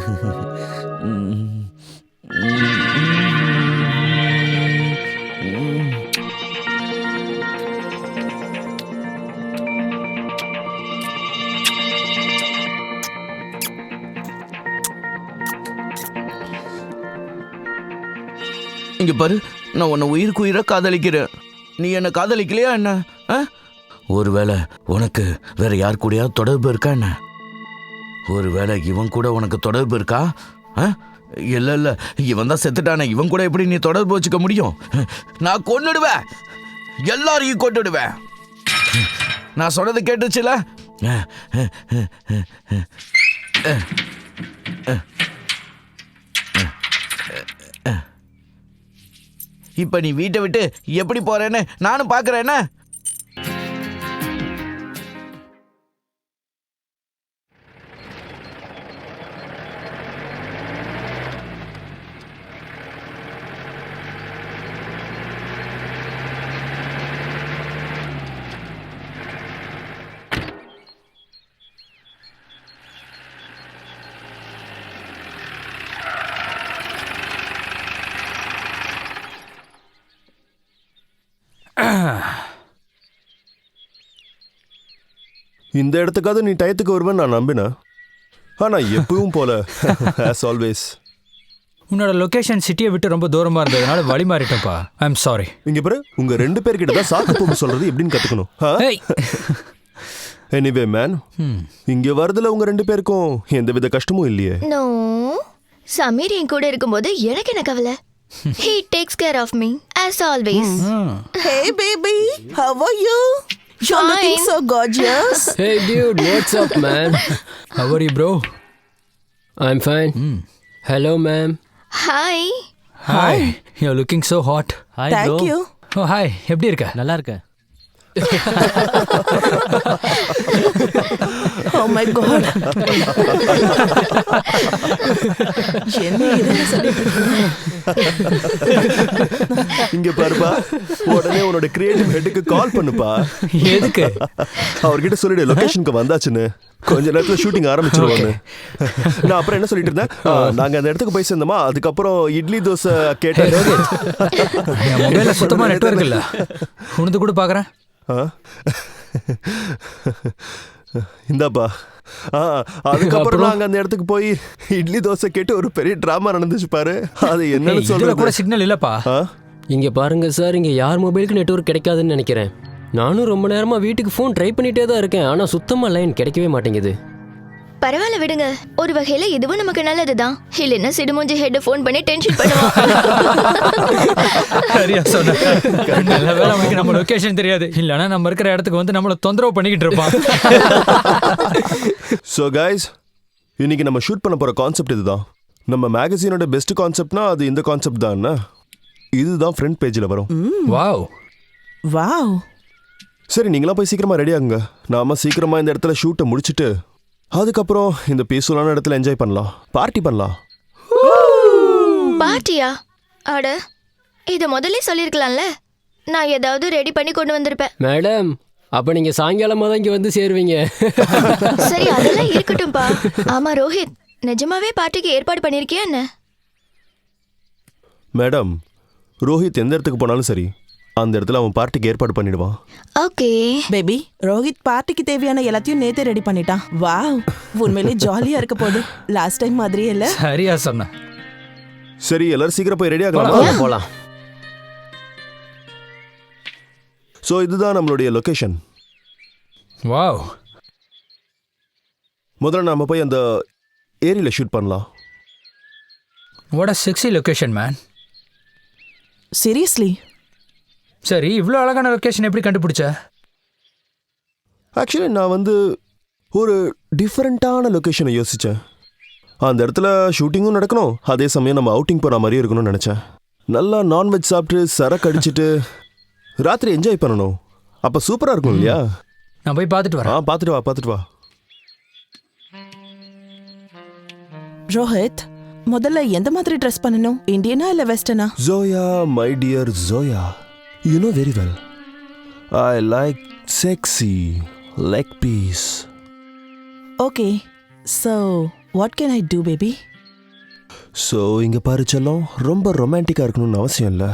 இங்க பாரு, நான் உன்னை உயிருக்கு உயிரை காதலிக்கிறேன். நீ என்ன காதலிக்கலையா என்ன? ஒருவேளை உனக்கு வேற யார் கூடயாவது தொடர்பு இருக்கா என்ன? ஒருவேளை இவன் கூட உனக்கு தொடர்பு இருக்கா? இல்ல இல்ல, இவன் தான் செத்துட்டானே, இவன் கூட எப்படி நீ தொடர்பு வச்சுக்க முடியும்? நான் கொன்னுடுவேன், எல்லாரையும் கொன்னுடுவேன். நான் சொன்னது கேட்டுச்சுல? இப்ப நீ வீட்டை விட்டு எப்படி போறேன்னு நானும் பாக்குறேன். இந்த இடத்துக்காவது நீ டயத்துக்கு வருவேன்னு நான் நம்பினேன். ஆனா எப்பவும் போல as always. உன்னோட லொகேஷன் சிட்டியை விட்டு ரொம்ப தூரமா இருந்ததுனால வழி மாறிட்டேன்ப்பா. ஐ அம் சாரி. இங்க பாரு, உங்க 2 பேர்கிட்ட தான் சாக்கு போக்கு சொல்றது எப்படின்னு கத்துக்கணும். எனிவே மேன், இங்க வரதுல உங்க 2 பேருக்கும் எந்தவித கஷ்டமும் இல்லையே? நோ, சமீர் என் கூட இருக்கும்போது எனக்கு என்ன கவலை? He takes care of me as always. Hey baby, how are you? You're looking so gorgeous. Hey dude, what's up man? How are you bro? I'm fine. Hello ma'am. Hi. Hi. You're looking so hot. Hi Thank bro. you. Oh hi, எப்படி இருக்க? நல்லா இருக்க. Oh my god. என்ன இதெல்லாம் சொல்லிட்டு இங்க பாருப்பா, உடனே உன்னோட கிரியேட்டிவ் ஹெட்டுக்கு கால் பண்ணுப்பா. எதுக்கு? அவர்கிட்ட சொல்லிடு லொகேஷனுக்கு வந்தாச்சுன்னு, கொஞ்ச நேரத்துல ஷூட்டிங் ஆரம்பிச்சிருவாங்க. நான் அப்புறம் என்ன சொல்லிட்டு இருந்தேன், நாங்க அந்த இடத்துக்கு போய் சேர்ந்தோமா, அதுக்கப்புறம் இட்லி தோசை கேட்டேன். என் மொபைல்ல சுத்தமா நெட்வொர்க் இல்ல, உனது கூட பாக்குறேன். இந்தாப்பா. அதுக்கப்புறம் நாங்க அந்த இடத்துக்கு போய் இட்லி தோசை கேட்டு ஒரு பெரிய டிராமா நடந்துச்சு பாரு. அது என்னன்னு இதுல சொல்றது கூட சிக்னல் இல்லப்பா. இங்க பாருங்க சார், இங்க யார் மொபைலுக்கு நெட்வொர்க் கிடைக்காதுன்னு நினைக்கிறேன். நானும் ரொம்ப நேரமா வீட்டுக்கு ஃபோன் ட்ரை பண்ணிட்டே தான் இருக்கேன், ஆனா சுத்தமா லைன் கிடைக்கவே மாட்டேங்குது. பரவாயில்ல விடுங்க, ஒரு வகையில இதுவும் நமக்கு நல்லதுதான். இல்லைன்னா சிடுமூஞ்சி ஹெட் ஃபோன் பண்ணி டென்ஷன் பண்ணுவான். சரியா சொன்ன. நல்ல வேளை அவனுக்கு நம்ம லொகேஷன் தெரியாது, இல்லைன்னா நம்ம இருக்கிற இடத்துக்கு வந்து நம்மள தொந்தரவு பண்ணிக்கிட்டு இருப்பான். ஸோ கைஸ், இன்னைக்கு நம்ம ஷூட் பண்ண போற கான்செப்ட் இதுதான். நம்ம மேகசினோட பெஸ்ட் கான்செப்ட்னா அது இந்த கான்செப்ட் தான். இதுதான் ஃப்ரண்ட் பேஜில் வரும். Wow wow. சரி, நீங்களாம் போய் சீக்கிரமா ரெடி ஆகுங்க. நாம சீக்கிரமா இந்த இடத்துல ஷூட்டை முடிச்சுட்டு அதுக்கப்புறம் இந்த பீஸ்ஃபுல்லான இடத்துல என்ஜாய் பண்ணலாம், பார்ட்டி பண்ணலாம். பார்ட்டியா? அட, இதை முதல்ல சொல்லியிருக்கலாம்ல. நான் ஏதாவது ரெடி பண்ணி கொண்டு வந்திருப்பேன். மேடம், அப்ப நீங்க சாயங்காலமா தான் இங்க வந்து சேருவீங்க. சரி, அதெல்லாம் இருக்கட்டும்பா. ஆமா ரோஹித், நிஜமாவே பார்ட்டிக்கு ஏற்பாடு பண்ணிருக்கியா என்ன? மேடம், ரோஹித் எந்த இடத்துக்கு போனாலும் சரி, அந்த இடத்துல அவன் பார்ட்டிக்கு ஏற்பாடு பண்ணிடுவான். ஓகே பேபி, ரோஹித் பார்ட்டிக்கு தேவையான எல்லாத்தையும் நேத்தே ரெடி பண்ணிட்டான். வாவ், உண்மையிலே ஜாலியா இருக்க போகுது. லாஸ்ட் டைம் மாதிரியே இல்ல. சரியா சொன்ன. சரி, எல்லாரும் சீக்கிரம் போய் ரெடி ஆகலாம். போலாம். ஸோ இதுதான் நம்மளுடைய லொகேஷன். வாவ். முதல்ல நாம போய் அந்த ஏரியில ஷூட் பண்ணலாம். What a sexy location man. Seriously? சரி, இவ்வளோ அழகான லொகேஷன் எப்படி கண்டுபிடிச்ச? ஆக்சுவலி நான் ஒரு டிஃப்ரெண்ட்டான லொக்கேஷனை யோசித்தேன். அந்த இடத்துல ஷூட்டிங்கும் நடக்கணும், அதே சமயம் நம்ம அவுட்டிங் போகிற மாதிரியே இருக்கணும்னு நினச்சேன். நல்லா நான்வெஜ் சாப்பிட்டு சரக்கு அடிச்சுட்டு ராத்திரி என்ஜாய் பண்ணணும். அப்போ சூப்பராக இருக்கும் இல்லையா? நான் போய் பார்த்துட்டு வரேன். பார்த்துட்டு வா. ரோஹித், முதல்ல எந்த மாதிரி ட்ரெஸ் பண்ணணும்? இந்தியனா இல்ல வெஸ்டர்னா? Zoya, my dear Zoya, you know very well I like sexy leg piece. Okay, so what can I do, baby? So இங்கே பாரு செல்லம், ரொம்ப ரொமான்டிக்காக இருக்கணும்னு அவசியம் இல்லை.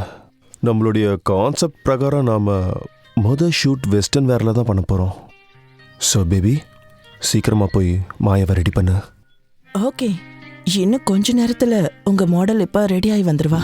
நம்மளுடைய கான்செப்ட் பிரகாரம் நாம் ஷூட் வெஸ்டர்ன் வேரில் தான் பண்ண போகிறோம். ஸோ பேபி, சீக்கிரமாக போய் மாயாவை ரெடி பண்ணு. ஓகே, இன்னும் கொஞ்ச நேரத்துல உங்க மாடல் இப்ப ரெடி ஆகி வந்துருவா.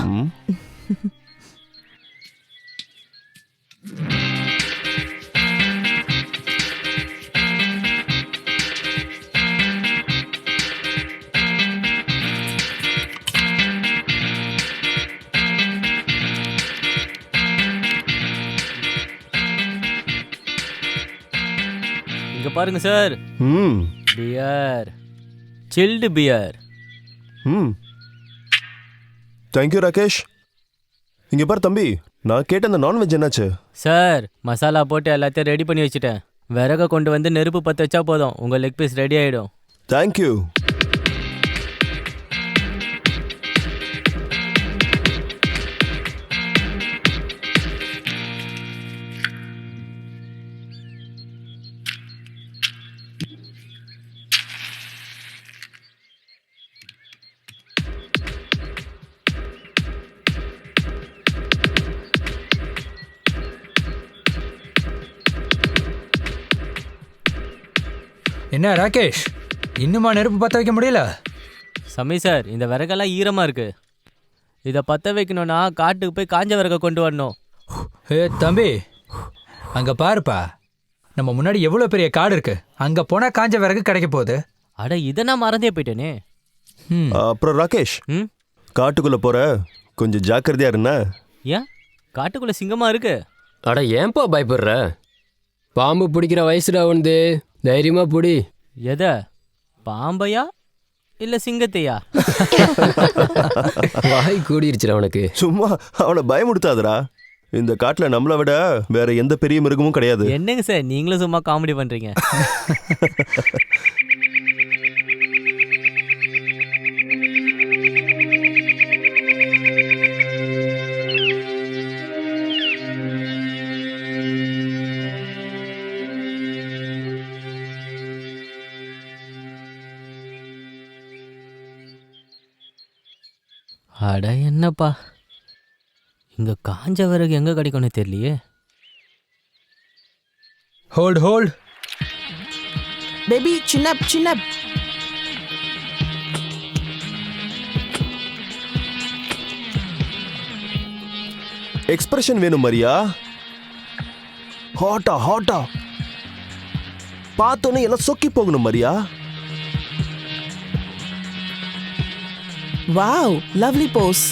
இங்க பாருங்க சார், ம் பியர், சில்டு பியர். ம் தேங்க்யூ ராகேஷ். இங்கே பாரு தம்பி, நான் கேட்ட அந்த நான்வெஜ் என்னாச்சு? சார், மசாலா போட்டு எல்லாத்தையும் ரெடி பண்ணி வச்சுட்டேன். விறக கொண்டு வந்து நெருப்பு பற்ற வச்சா போதும், உங்க லெக் பீஸ் ரெடி ஆயிடும். தேங்க்யூ. என்ன ராகேஷ், இன்னுமா நெருப்பு பற்ற வைக்க முடியல? சமி சார், இந்த விறகெல்லாம் ஈரமா இருக்கு. இதை பற்ற வைக்கணும்னா காட்டுக்கு போய் காஞ்ச விறக கொண்டு வரணும். ஏ தம்பி, அங்க பாருப்பா, நம்ம முன்னாடி எவ்வளோ பெரிய காடு இருக்கு. அங்க போனா காஞ்ச விறகு கிடைக்க போகுது. அட, இதை நான் மறந்தே போயிட்டேனே. ம் அப்புறம் ராகேஷ், ம், காட்டுக்குள்ளே போகிற கொஞ்சம் ஜாக்கிரதையா இருண்ணா. ஏன் காட்டுக்குள்ள சிங்கமா இருக்கு? அட ஏன்பா பயப்படுற? பாம்பு பிடிக்கிற வயசுடா வந்து, தைரியமா பிடி. எதை, பாம்பையா இல்ல சிங்கத்தையா? வாய் கூடிருச்சுடா உனக்கு. சும்மா அவனை பயமுடுத்தாதடா. இந்த காட்டில் நம்மளை விட வேற எந்த பெரிய மிருகமும் கிடையாது. என்னங்க சார், நீங்களும் சும்மா காமெடி பண்றீங்க. அட என்னப்பா, இங்க காஞ்ச விறகு எங்க கிடைக்கும்னு தெரியலையே. Hold hold. பேபி, சின்ன சின்ன எக்ஸ்பிரஷன் வேணும் மரியா. ஹாட்டா ஹாட்டா பார்த்தோன்னே எல்லாம் சொக்கி போகணும் மரியா. Wow, lovely Bose.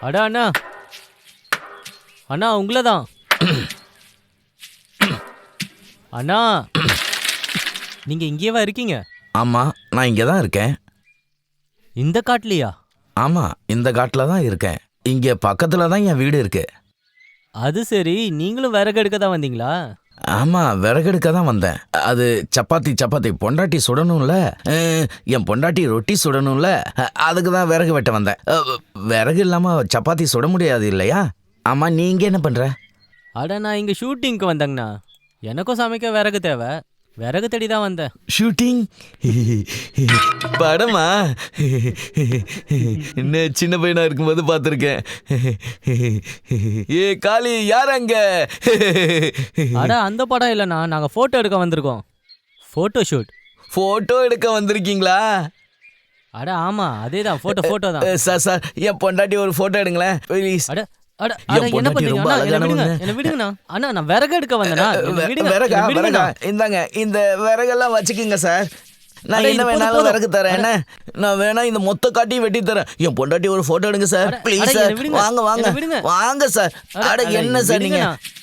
அட அண்ணா, அண்ணா உங்களை தான். அண்ணா, நீங்க இங்கேவா இருக்கீங்க? ஆமா, நான் இங்கே தான் இருக்கேன். இந்த காட்டுலயா? ஆமா, இந்த காட்டில் தான் இருக்கேன். இங்கே பக்கத்தில் தான் என் வீடு இருக்கு. அது சரி, நீங்களும் விறகு எடுக்க தான் வந்தீங்களா? ஆமா, விறகெடுக்க தான் வந்தேன். அது சப்பாத்தி பொண்டாட்டி சுடணும்ல, என் பொண்டாட்டி ரொட்டி சுடணும்ல, அதுக்கு தான் விறகு வெட்ட வந்தேன். விறகு இல்லாம சப்பாத்தி சுட முடியாது இல்லையா? ஆமா, நீங்க என்ன பண்ற? அட, நான் இங்க ஷூட்டிங்க்கு வந்தேங்கண்ணா. எனக்கும் சமைக்க விறகு தேவை, விறகு தேடி தான் வந்தேன். ஷூட்டிங் படமா? என்ன சின்ன பையனா இருக்கும்போது பார்த்துருக்கேன். ஏ காளி, யார் அங்க? அட, அந்த படம் இல்லைண்ணா, நாங்க போட்டோ எடுக்க வந்திருக்கோம். Photo shoot. போட்டோ எடுக்க வந்திருக்கீங்களா? அட ஆமா, அதேதான், போட்டோ தான். சார், என் பொண்டாட்டி ஒரு போட்டோ எடுங்களேன் ப்ளீஸ். அட அட அட, என்ன பண்றீங்க அண்ணா? என்ன விடுங்கண்ணா. அண்ணா, நான் விறகு எடுக்க வந்தேனா? விறகா? இந்தாங்க, இந்த விறகெல்லாம் வச்சுக்கிங்க சார். நான் ஐயா, என்ன இது போதும், வேணாலும் போதும். விறகு தரேன் என்ன நான் வேணா இந்த மொத்த காட்டியும் வெட்டி தரேன் என் பொண்டாட்டி ஒரு போட்டோ எடுங்க சார் அட, ப்ளீஸ் அட, சார் என்னை விடுங்க. வாங்க வாங்க என்னை விடுங்க. வாங்க சார் அட என்ன சார் நீங்க விடுங்கண்ணா.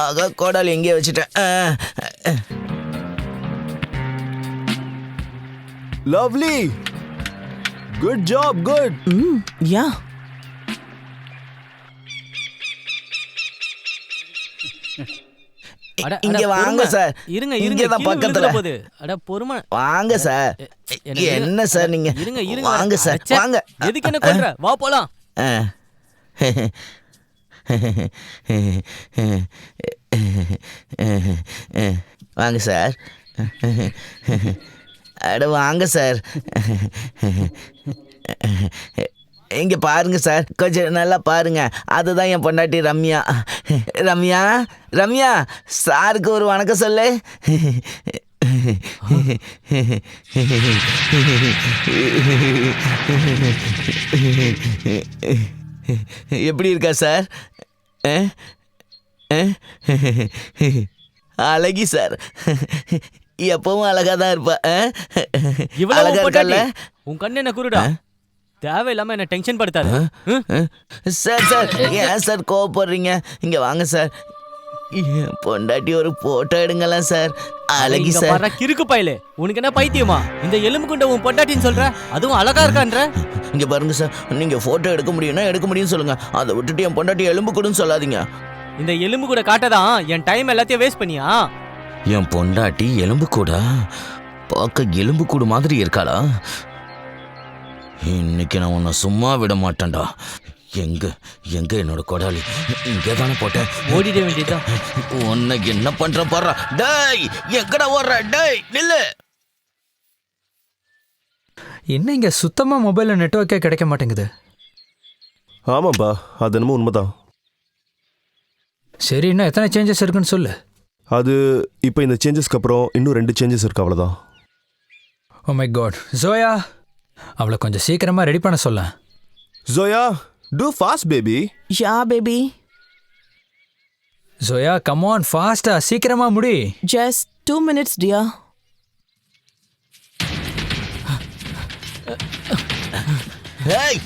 ஆக கோடாலி எங்கேயே வச்சுட்டேன் lovely good job good yeah அட, இங்க அட, வாங்க பொறுமை. சார் இருங்க இங்க இருங்க தான் கீழே பக்கத்துல விழுந்துற போகுது. அட பொறுமை வாங்க சார் எனக்கு என்ன சார் நீங்க இருங்க இருங்க வாங்க சார் அச்சே, வாங்க எதுக்கு என்ன கொல்ற வா போலாம் ஆ. வாங்க சார் அட வாங்க சார் இங்க பாருங்க சார் கொஞ்சம் நல்லா பாருங்க அதுதான் என் பொண்டாட்டி ரம்யா ரம்யா ரம்யா சாருக்கு ஒரு வணக்கம் சொல்லு எப்படி இருக்கா சார் அழகி சார் எப்பவும் அழகா தான் இருப்பா இவ்வளவு அழகா இருக்கல்ல பொண்டாட்டி. உன் கண்ணு என்ன குருடா தேவையில்லாம என்ன டென்ஷன் படுத்தாத சார் சார் ஏன் சார் கோவப்படுறீங்க இங்க வாங்க சார் என் பொண்டாட்டி ஒரு போட்டோ எடுங்களேன் சார் அழகி இங்க சார் பாருடா, கிறுக்கு பயலே உனக்கு என்ன பைத்தியமா இந்த எலும்பு கொண்ட உன் பொண்டாட்டின்னு சொல்ற அதுவும் அழகா இருக்கான்ற இங்க பாருங்க சார் நீங்க போட்டோ எடுக்க முடியும்னா எடுக்க முடியும்னு சொல்லுங்க அதை விட்டுட்டு என் பொண்டாட்டி எலும்பு கூடன்னு சொல்லாதீங்க இந்த எலும்பு கூட காட்டதான் என் டைம் எல்லாத்தையும் வேஸ்ட் பண்ணியா என் பொண்டாட்டி எலும்பு கூடா பார்க்க எலும்பு கூடு மாதிரி இருக்காளா இன்னைக்கு நான் உன்னை சும்மா விட மாட்டேன்டா எங்க எங்க என்னோட கொடாலி இங்கே தானே போட்டேன் ஓடிட வேண்டியதுதான் உன்னை என்ன பண்ற பாரு டேய் எங்கடா ஓடுற டேய் நில்லு என்ன இங்க சுத்தமா மொபைல்ல நெட்வொர்க்கே கிடைக்க மாட்டேங்குது. ஆமாப்பா அது என்னமோ உண்மைதான். சரி இன்னும் எத்தனை சேஞ்சஸ் இருக்குன்னு சொல்லு. அது இப்போ இந்த சேஞ்சஸ்க்கு அப்புறம் இன்னும் 2 சேஞ்சஸ் இருக்கு அவ்வளோதான். ஓ மை காட் ஜோயா அவளை கொஞ்சம் சீக்கிரமா ரெடி பண்ண சொல்ல. Joya two fast baby. Yeah baby Joya come on ஃபாஸ்டா சீக்கிரமா முடி. Just 2 minutes dear. ஏய்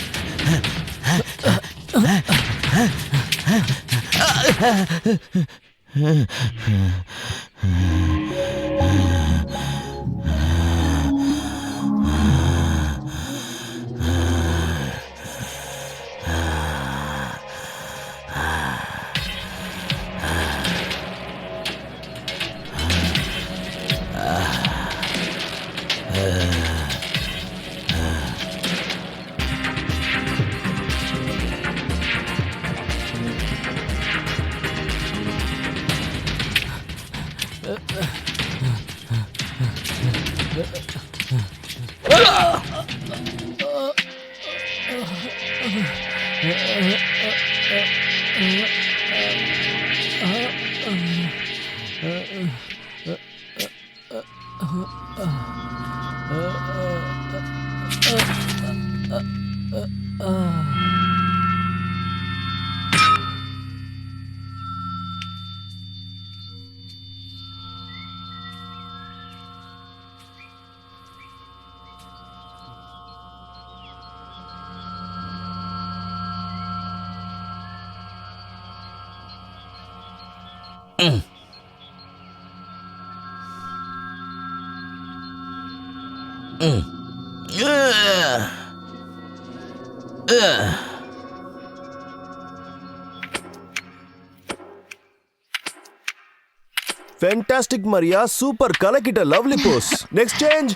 Fantastic Maria, super கலக்கிட்ட lovely pose. Next change.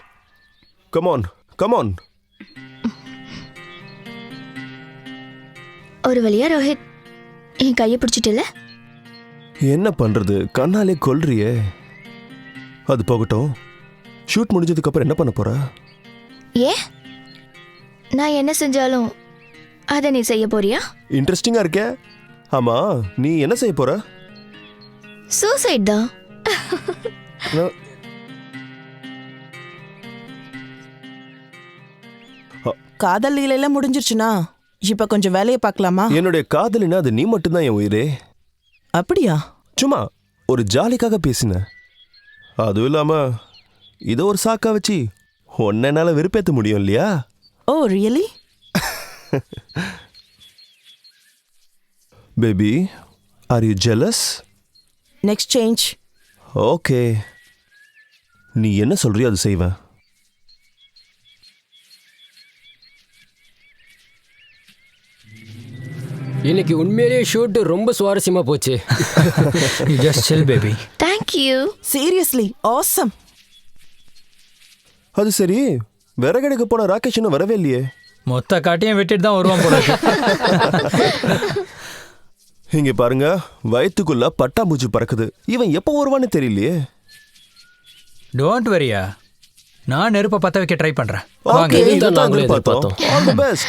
Come on, come on. ஒரு வழியா ரோஹித் என் கையை பிடிச்சிட்டுல. என்ன பண்றது கண்ணாலே கொல்றியே. அது போகட்டும். ஷூட் முடிஞ்சதுக்கு அப்புறம் என்ன பண்ண போற? ஏ நான் என்ன செஞ்சாலும் அதை நீ செய்ய போறியா? இன்ட்ரெஸ்டிங்கா இருக்கே. ஆமா நீ என்ன செய்ய போற? சூசைட் தான். காதல் லீலையெல்லாம் முடிஞ்சிருச்சுனா இப்ப கொஞ்சம் வேலையை பார்க்கலாமா? என்னுடைய காதலினா அது நீ மட்டும்தான் என் உயிரே. அப்படியா? சும்மா ஒரு ஜாலிக்காக பேசின. அதுவும் இல்லாம இதை ஒரு சாக்கா வச்சு உன்னை என்னால வெறுப்பேற்ற முடியும் இல்லையா? Oh really? Baby, are you jealous? Next change. Okay, நீ என்ன சொல்றியோ அது செய்வேன். இன்னைக்கு உண்மையிலேயே ஷூட் ரொம்ப சுவாரஸ்யமா போச்சு. ஜஸ்ட் சில் பேபி. தேங்க்யூ. Seriously awesome. அது சரி, விறகெடுக்க போன ராகேஷ் இன்னும் வரவே இல்லையே. மொத்த காட்டையும் வெட்டிட்டு தான் வருவான் போல இருக்கு. இங்க பாருங்க, வயிற்றுக்குள்ள பட்டாம்பூச்சி பறக்குது. இவன் எப்போ வருவான்னு தெரியலையே. டோன்ட் வரியா, நான் நெருப்பை பற்ற வைக்க ட்ரை பண்றேன். வாங்க. Okay, இதைத்தான் இதைத்தான் நாங்களும் எதிர்பார்த்தோம். All the best.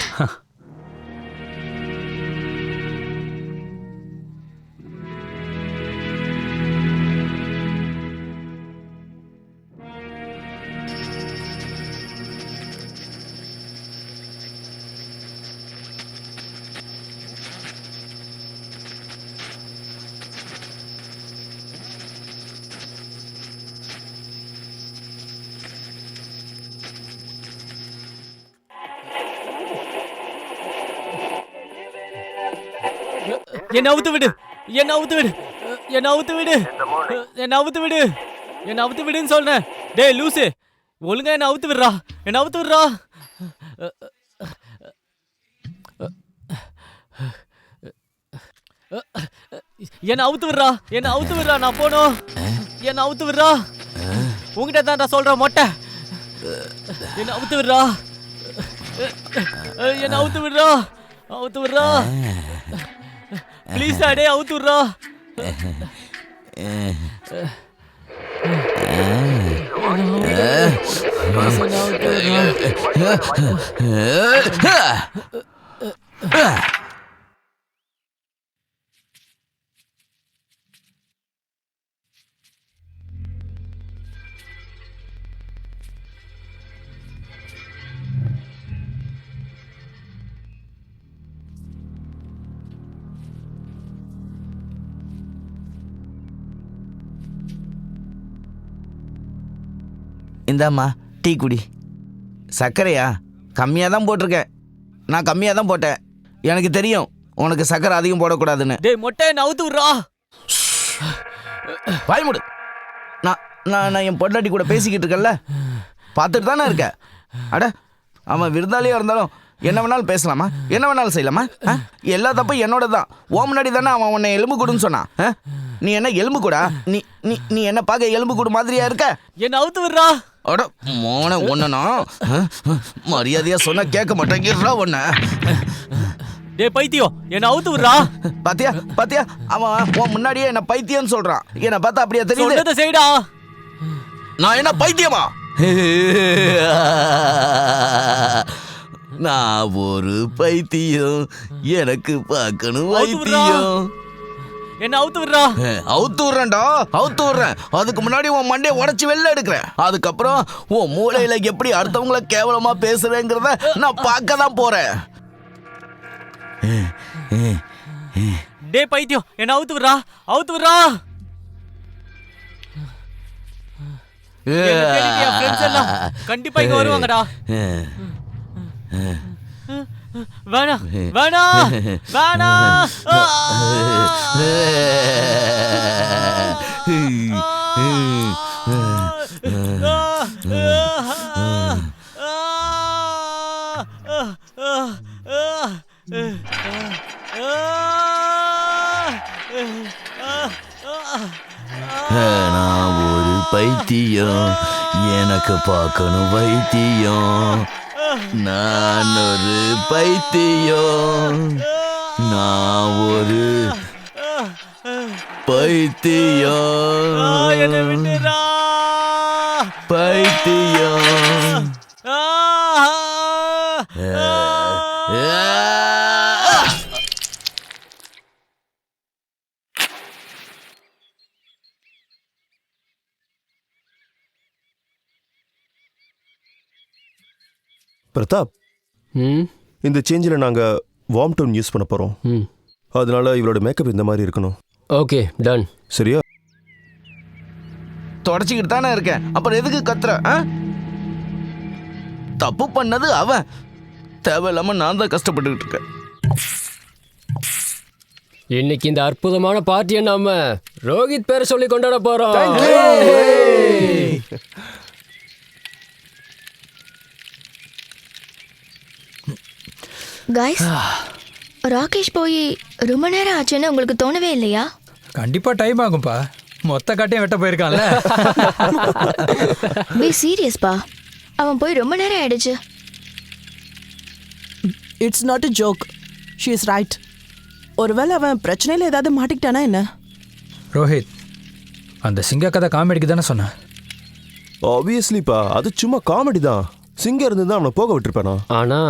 என்ன அவுத்து விடு, என்ன அவுத்து விடு, என்ன அவுத்து விடு, என்ன அவுத்து விடு, என்ன அவுத்து விடுன்னு சொல்றேன். டேய் லூசு, ஒழுங்கா என்ன அவுத்து விடுறா, என்ன அவுத்து விடுறா. என்ன அவுத்து விடுறா, என்ன அவுத்து விடுறா, நான் போனோம். என்ன அவுத்து விடுறா, உங்ககிட்ட தான் நான் சொல்றேன் மொட்டை. என்ன அவுத்து விடுறா, என்ன அவுத்து விடுறா, அவுத்து விடுறா ப்ளீஸ் டே, அவுத்து விடுறா. இந்தாம்மா டீ குடி. சர்க்கரையா? கம்மியாக தான் போட்டிருக்கேன். நான் கம்மியாக தான் போட்டேன். எனக்கு தெரியும் உனக்கு சர்க்கரை அதிகம் போடக்கூடாதுன்னு. டேய் மொட்டை, என்ன அவுத்து விடுறா. வாய் மூடு. நான் நான் நான் என் பொண்டாட்டி கூட பேசிக்கிட்டு இருக்கேன்ல, பார்த்துட்டு தானே இருக்க. அட, அவன் விருந்தாளியாக இருந்தாலும் என்ன வேணாலும் பேசலாமா, என்ன வேணாலும் செய்யலாமா? எல்லா தப்பும் என்னோட தான். ஓ முன்னாடி தானே அவன் உன்னை எலும்பு கூடுன்னு சொன்னான். நீ என்ன எலும்பு கூடா? நீ நீ நீ என்ன பார்க்க எலும்பு கூடு மாதிரியா இருக்க? என்ன அவுத்து விடுறா. அட மோன ஒன்றுனா மரியாதையா சொன்னா கேட்க மாட்டேங்கிறா ஒன்ன. டேய் பைத்தியம், என்ன அவுத்து விடுறா. பாத்தியா பாத்தியா, அவன் உன் முன்னாடியே என்ன பைத்தியம்னு சொல்றான். என்ன பார்த்தா அப்படியே தெரியுது? சொன்னதை செய்டா. நான் என்ன பைத்தியமா? நான் ஒரு பைத்தியம், எனக்கு பார்க்கணும் வைத்தியம். என்ன அவுத்து விடுறா. அவுத்து விடுறேன்டா, அவுத்து விடுறேன். அதுக்கு முன்னாடி உன் மண்டையை உடச்சி வெளில எடுக்கிறேன். அதுக்கப்புறம் உன் மூளையில எப்படி அடுத்தவங்கள கேவலமா பேசுறேங்கிறத நான் பார்க்க தான் போறேன். டேய் பைத்தியம், என்ன அவுத்து விடுறா, அவுத்து விடுறா. என் ஃப்ரெண்ட்ஸ் எல்லாம் கண்டிப்பா இங்க வருவாங்கடா. வேணா வேணா வேணா. நான் ஒரு பைத்தியம், எனக்கு பார்க்கணும் வைத்தியம். நான் ஒரு பைத்தியம், நான் ஒரு பைத்தியம், என்ன விட்டுடா. பைத்தியம். பிரதாப், ம் இந்த சேஞ்சில் நாங்கள் வார்ம் டோன் யூஸ் பண்ண போகிறோம். ம் அதனால இவளோட மேக்கப் இந்த மாதிரி இருக்கணும். Okay done. சரியா? தொடச்சிக்கிட்டு தானே இருக்கேன். அப்புறம் எதுக்கு கத்துற? தப்பு பண்ணது அவன், தேவையில்லாம நான் தான் கஷ்டப்பட்டுக்கிட்டு இருக்கேன். இன்னைக்கு இந்த அற்புதமான பார்ட்டியை நாம ரோஹித் பேரை சொல்லி கொண்டாட போறோம். கைஸ், ராகேஷ் போய் ரொம்ப நேரம் ஆச்சுன்னு உங்களுக்கு தோணவே இல்லையா? கண்டிப்பா டைம் ஆகும்பா, மொத்த காட்டையும் வெட்ட போயிருக்கான்ல. பி சீரியஸ்பா, அவன் போய் ரொம்ப நேரம் ஆயிடுச்சு. It's not a joke, she is right. ஒருவேளை அவன் பிரச்சனையில் ஏதாவது மாட்டிக்கிட்டானா என்ன? ரோஹித், அந்த சிங்க கதை காமெடிக்கு தானே சொன்னேன். ஆப்வியஸ்லிப்பா, அது சும்மா காமெடி தான். சிங்கம் இருந்து தான் அவனை போக விட்டுருப்பானா? ஆனா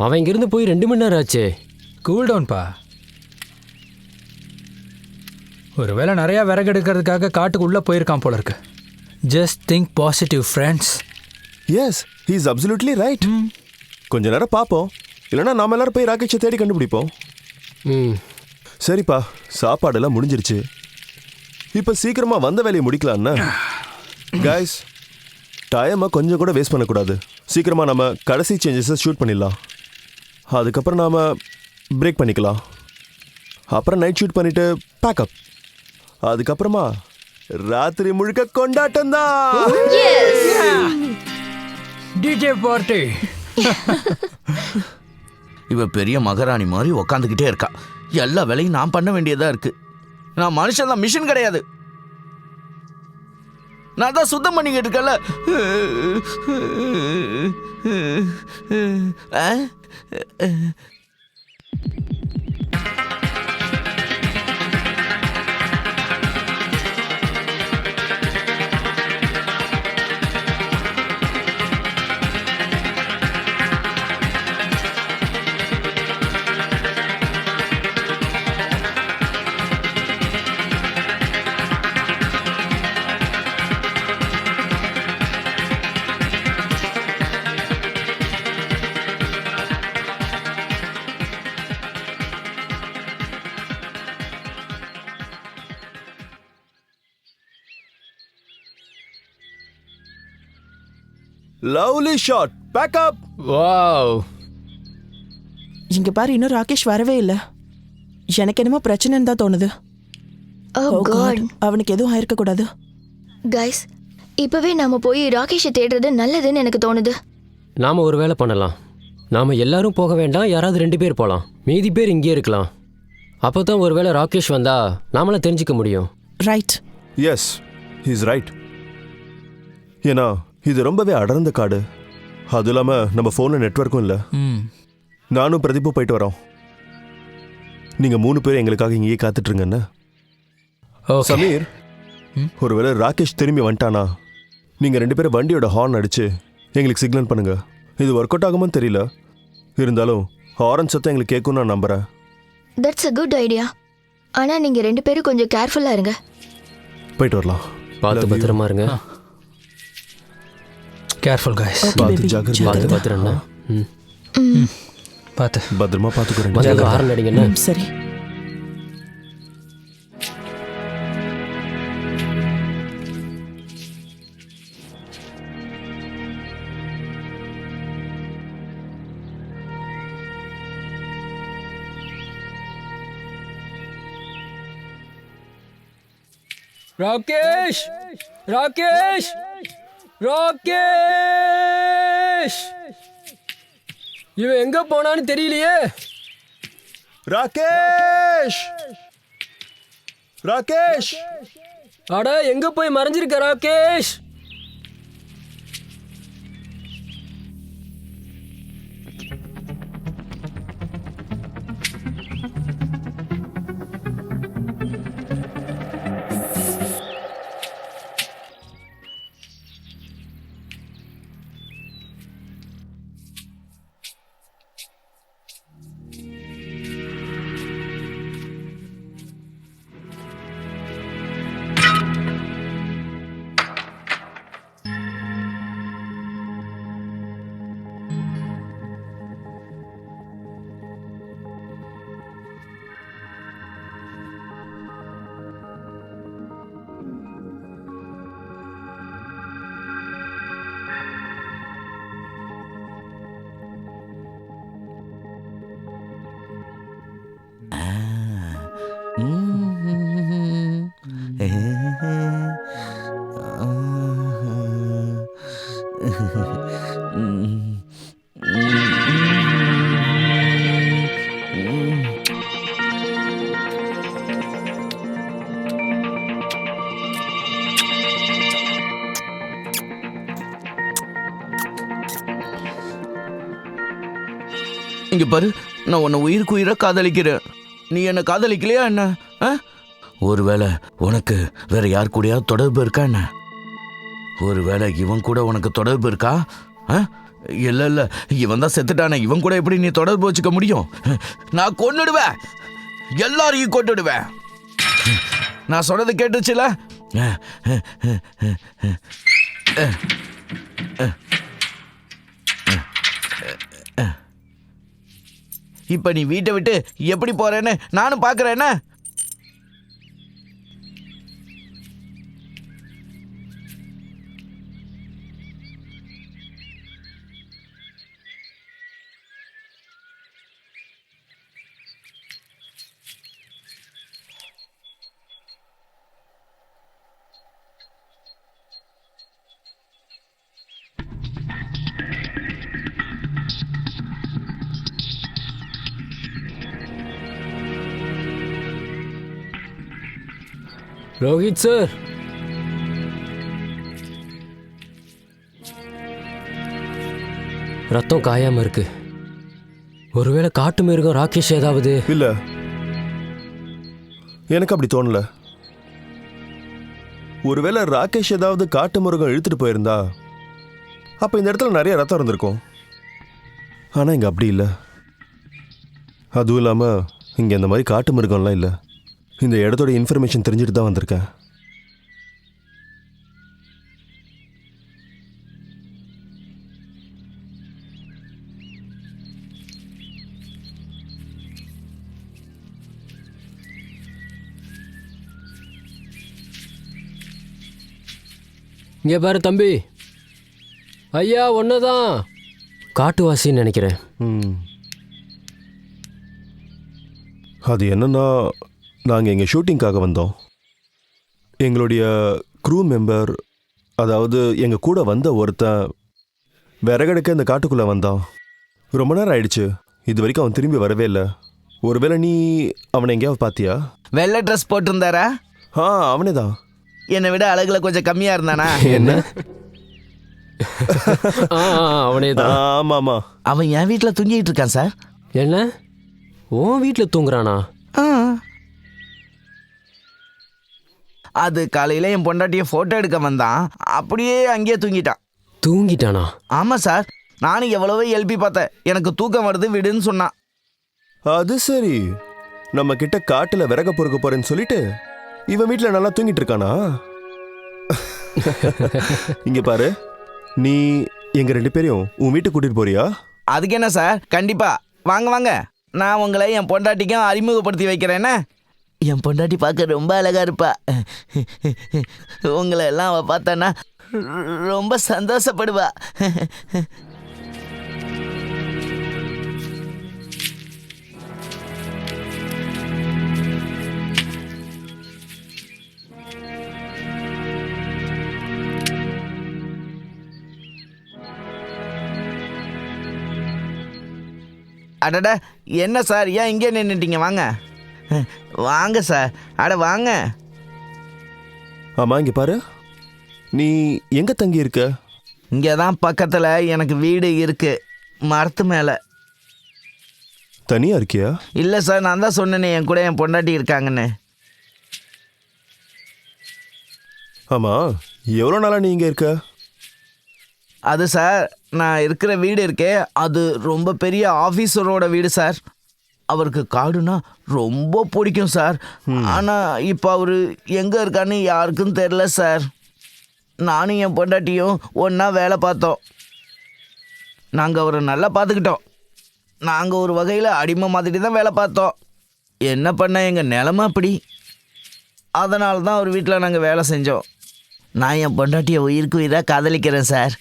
அவன் இங்கிருந்து போய் 2 மணி நேரம் ஆச்சு. கூல் டவுன்பா. ஒருவேளை நிறையா விறகு எடுக்கிறதுக்காக காட்டுக்கு உள்ளே போயிருக்கான் போல இருக்கு. Just think positive friends. Yes, he is absolutely right. கொஞ்ச நேரம் பார்ப்போம், இல்லைன்னா நாம எல்லாரும் போய் ராகேஷை தேடி கண்டுபிடிப்போம். சரிப்பா, சாப்பாடெல்லாம் முடிஞ்சிருச்சு. இப்போ சீக்கிரமா வந்த வேலையை முடிக்கலாம்னா கைஸ், டைமை கொஞ்சம் கூட வேஸ்ட் பண்ணக்கூடாது. சீக்கிரமா நம்ம கடைசி சேஞ்சஸை ஷூட் பண்ணிடலாம். அதுக்கப்புறம் நாம பிரேக் பண்ணிக்கலாம். அப்புறம் நைட் ஷூட் பண்ணிட்டு பேக்கப். அதுக்கப்புறமா ராத்திரி முழுக்க கொண்டாட்டம் தான். DJ party. இவ பெரிய மகாராணி மாதிரி உக்காந்துக்கிட்டே இருக்கா. எல்லா வேலையும் நான் பண்ண வேண்டியதா இருக்கு. நான் மனுஷன் தான், மிஷின் கிடையாது. நான் தான் சுத்தம் பண்ணிக்கிட்டு இருக்கல. Lovely shot, backup. வாவ், இங்க பாரு, இன்னும் ராகேஷ் வரவே இல்லை. எனக்கு என்னமோ பிரச்சனைன்னு தான் தோணுது. Oh Oh God. God, அவனுக்கு எதுவும் ஆயிருக்க கூடாது. கைஸ், இப்பவே நாம போய் ராகேஷை தேடுறது நல்லதுன்னு எனக்கு தோணுது. நாம ஒரு வேலை பண்ணலாம். நாம எல்லாரும் போக வேண்டாம், யாராவது 2 பேர் போகலாம். மீதி பேர் இங்கே இருக்கலாம். அப்போ தான் ஒருவேளை ராகேஷ் வந்தா நாமளாம் தெரிஞ்சுக்க முடியும். Right. Yes, he is right. ஏன்னா இது ரொம்பவே அடர்ந்த காடு. அதுவும் இல்லாமல் நம்ம ஃபோனில் நெட்வொர்க்கும் இல்லை. நானும் பிரதீப்பும் போயிட்டு வரோம். நீங்கள் 3 பேரும் எங்களுக்காக இங்கேயே காத்துட்ருங்கண்ணா. சமீர், ஒருவேளை ராகேஷ் திரும்பி வந்துட்டானா நீங்கள் 2 பேரும் வண்டியோட ஹார்ன் அடிச்சு எங்களுக்கு சிக்னல் பண்ணுங்க. இது ஒர்க் அவுட் ஆகுமான்னு தெரியல, இருந்தாலும் ஹாரன் சத்தம் எங்களுக்கு கேட்கும் நான் நம்புகிறேன். That's a good idea. ஆனால் நீங்கள் 2 பேரும் கொஞ்சம் கேர்ஃபுல்லாக இருங்க. போயிட்டு வரலாம். பார்த்து பத்திரமா இருங்க. Careful guys. பார்த்து ஜாக்கிரதையா பார்த்து இருங்க. பத்திரம்ண்ணா. பார்த்து பத்திரமா பார்த்துக்கிறேன். வந்து ஹாரன் அடிங்கண்ணா. சரி. ராகேஷ், ராகேஷ், ராகேஷ், இவன் எங்க போனான்னு தெரியலையே. ராகேஷ், ராகேஷ், அட எங்க போய் மறைஞ்சிருக்க ராகேஷ்? இங்க பாரு, நான் உன்னை உயிருக்கு உயிரா காதலிக்கிறேன். நீ என்ன காதலிக்கலையா என்ன? ஒருவேளை உனக்கு வேற யார் கூடயாவது தொடர்பு இருக்கா என்ன? ஒருவேளை இவன் கூட உனக்கு தொடர்பு இருக்கா? இல்ல இல்ல, இவன் தான் செத்துட்டானே, இவன் கூட எப்படி நீ தொடர்பு வச்சுக்க முடியும்? நான் கொன்னுடுவேன், எல்லாரையும் கொன்னுடுவேன். நான் சொன்னது கேட்டுச்சுல? இப்ப நீ வீட்டை விட்டு எப்படி போறேன்னு நானும் பாக்குறேன்னு. ரோஹித் சார், ரத்தம் காயாம இருக்கு. ஒருவேளை காட்டு மிருகம் ராகேஷ் ஏதாவது? இல்ல, எனக்கு அப்படி தோணல. ஒருவேளை ராகேஷ் ஏதாவது காட்டு மிருகம் இழுத்துட்டு போயிருந்தா அப்ப இந்த இடத்துல நிறைய ரத்தம் இருந்திருக்கும். ஆனா இங்க அப்படி இல்லை. அதுவும் இல்லாம இங்க இந்த மாதிரி காட்டு மிருகம்லாம் இல்லை. இந்த இடத்தோட இன்ஃபர்மேஷன் தெரிஞ்சுட்டு தான் வந்திருக்கேன். இங்கே பாரு தம்பி, ஐயா ஒன்னதான் காட்டுவாசின்னு நினைக்கிறேன். அது என்னன்னா, நாங்கள் எங்கள் ஷூட்டிங்காக வந்தோம். எங்களுடைய க்ரூ மெம்பர், அதாவது எங்கள் கூட வந்த ஒருத்தன் விறகெடுக்க இந்த காட்டுக்குள்ளே வந்தான். ரொம்ப நேரம் ஆயிடுச்சு, இது வரைக்கும் அவன் திரும்பி வரவே இல்லை. ஒருவேளை நீ அவனை எங்கேயாவது பார்த்தியா? வெள்ளை ட்ரெஸ் போட்டிருந்தாரா? அவனே தான். என்னை விட அழகுல கொஞ்சம் கம்மியா இருந்தானா? என்ன? அவனே தான். ஆமாம் ஆமாம், அவன் என் வீட்டில் தூங்கிட்டு இருக்கான் சார். என்ன, உன் வீட்டில் தூங்குறானா? அது காலையில என் பொண்டாட்டிய போட்டோ எடுக்க வந்தான், அப்படியே அங்கேயே தூங்கிட்டான். தூங்கிட்டானா? ஆமா சார், நானும் எவ்வளவோ எழுப்பி பார்த்தேன், எனக்கு தூக்கம் வருது விடுன்னு சொன்னான். அது சரி. நம்ம கிட்ட காட்டில் விறக பொறுக்க போறேன்னு சொல்லிட்டு இவன் வீட்டில் நல்லா தூங்கிட்டு இருக்கானா? இங்க பாரு, நீ எங்க 2 பேரையும் உன் வீட்டுக்கு கூட்டிட்டு போறியா? அதுக்கு என்ன சார், கண்டிப்பா வாங்க வாங்க, நான் உங்களை என் பொண்டாட்டிக்கும் அறிமுகப்படுத்தி வைக்கிறேன்னா. என் பொண்டாட்டி பார்க்க ரொம்ப அழகா இருப்பா. உங்களை எல்லாம் அவ பார்த்தானா ரொம்ப சந்தோஷப்படுவா. அடடா, என்ன சார், ஏன் இங்கே நின்றுட்டீங்க? வாங்க வாங்க சார், அட வாங்க. ஆமா, இங்க பாரு, நீ எங்க தங்கி இருக்க? இங்கே தான் பக்கத்தில் எனக்கு வீடு இருக்கு, மரத்து மேலே. தனியா இருக்கியா? இல்லை சார், நான் தான் சொன்னேனே என் கூட என் பொண்டாட்டி இருக்காங்கன்னு. ஆமா, எவ்வளோ நாளா நீ இங்க இருக்க? அது சார், நான் இருக்கிற வீடு இருக்கே, அது ரொம்ப பெரிய ஆஃபீஸரோட வீடு சார். அவருக்கு காடுனா ரொம்ப பிடிக்கும் சார். ஆனால் இப்போ அவர் எங்கே இருக்கான்னு யாருக்கும் தெரில சார். நானும் என் பொண்டாட்டியும் ஒன்றா வேலை பார்த்தோம். நாங்கள் அவரை நல்லா பார்த்துக்கிட்டோம். நாங்கள் ஒரு வகையில் அடிமை மாதிரி தான் வேலை பார்த்தோம். என்ன பண்ண, எங்கள் நிலமை அப்படி. அதனால தான் அவர் வீட்டில் நாங்கள் வேலை செஞ்சோம். நான் என் பொண்டாட்டியை உயிருக்கு உயிராக காதலிக்கிறேன் சார்.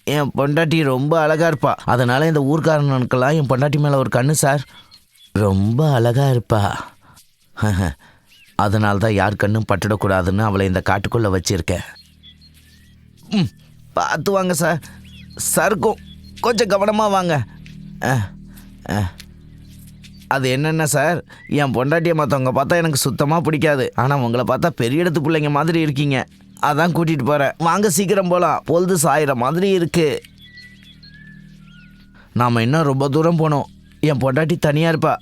என் பொண்டாட்டி ரொம்ப அழகாக இருப்பா. அதனால் இந்த ஊர்க்காரனுக்கெல்லாம் என் பொண்டாட்டி மேலே ஒரு கண்ணு சார். ரொம்ப அழகாக இருப்பா. அதனால தான் யார் கண்ணும் பட்டுடக்கூடாதுன்னு அவளை இந்த காட்டுக்குள்ளே வச்சிருக்கேன். பார்த்து வாங்க சார். சறுக்கும், கொஞ்சம் கவனமாக வாங்க. அது என்னென்ன சார், என் பொண்டாட்டியை மற்றவங்க பார்த்தா எனக்கு சுத்தமாக பிடிக்காது. ஆனால் உங்களை பார்த்தா பெரிய இடத்து பிள்ளைங்க மாதிரி இருக்கீங்க. அதான் கூட்டிகிட்டு போகிறேன். வாங்க சீக்கிரம் போகலாம், பொழுது சாயிற மாதிரி இருக்கு. நாம் இன்னும் ரொம்ப தூரம் போனோம். என் பொண்டாட்டி தனியாக இருப்பா.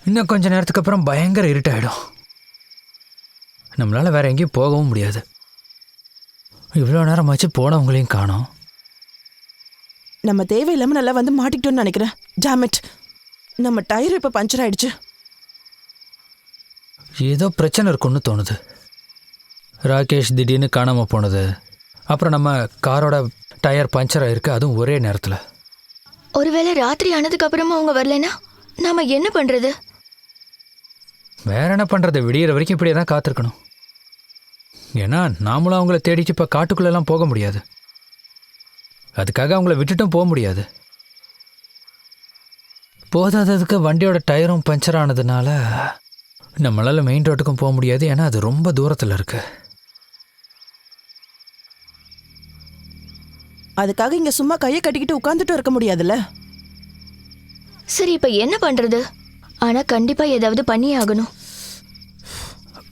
இன்னும் கொஞ்ச நேரத்துக்கு அப்புறம் பயங்கர இருட்டாயிடும். நம்மளால வேற எங்கேயும் போகவும் முடியாது. இவ்வளோ நேரமாச்சு போனவங்களையும் காணோம். நம்ம தேவையில்லாம நல்லா வந்து மாட்டிக்கிட்டோம்னு நினைக்கிறேன். டேமிட், நம்ம டயர் இப்ப பஞ்சர் ஆயிடுச்சு. ஏதோ பிரச்சனை இருக்குன்னு தோணுது. ராகேஷ் திடீர்னு காணாமல் போனது, அப்புறம் நம்ம காரோட டயர் பஞ்சர் ஆயிருக்கு, அதுவும் ஒரே நேரத்தில். ஒருவேளை ராத்திரி ஆனதுக்கு அப்புறமா அவங்க வரலனா நாம என்ன பண்றது? வேற என்ன பண்ணுறது, விடியிற வரைக்கும் இப்படியே தான் காத்திருக்கணும். ஏன்னா நாமளும் அவங்கள தேடிட்டு இப்போ காட்டுக்குள்ளெல்லாம் போக முடியாது. அதுக்காக அவங்கள விட்டுட்டும் போக முடியாது. போதாததுக்கு வண்டியோட டயரும் பஞ்சர் ஆனதுனால நம்மளால் மெயின் ரோட்டுக்கும் போக முடியாது. ஏன்னா அது ரொம்ப தூரத்தில் இருக்கு. அதுக்காக இங்க சும்மா கையை கட்டிக்கிட்டு உட்கார்ந்துட்டு இருக்க முடியாதுல்ல. சரி, இப்ப என்ன பண்றது? ஆனா கண்டிப்பா ஏதாவது பண்ணியே ஆகணும்.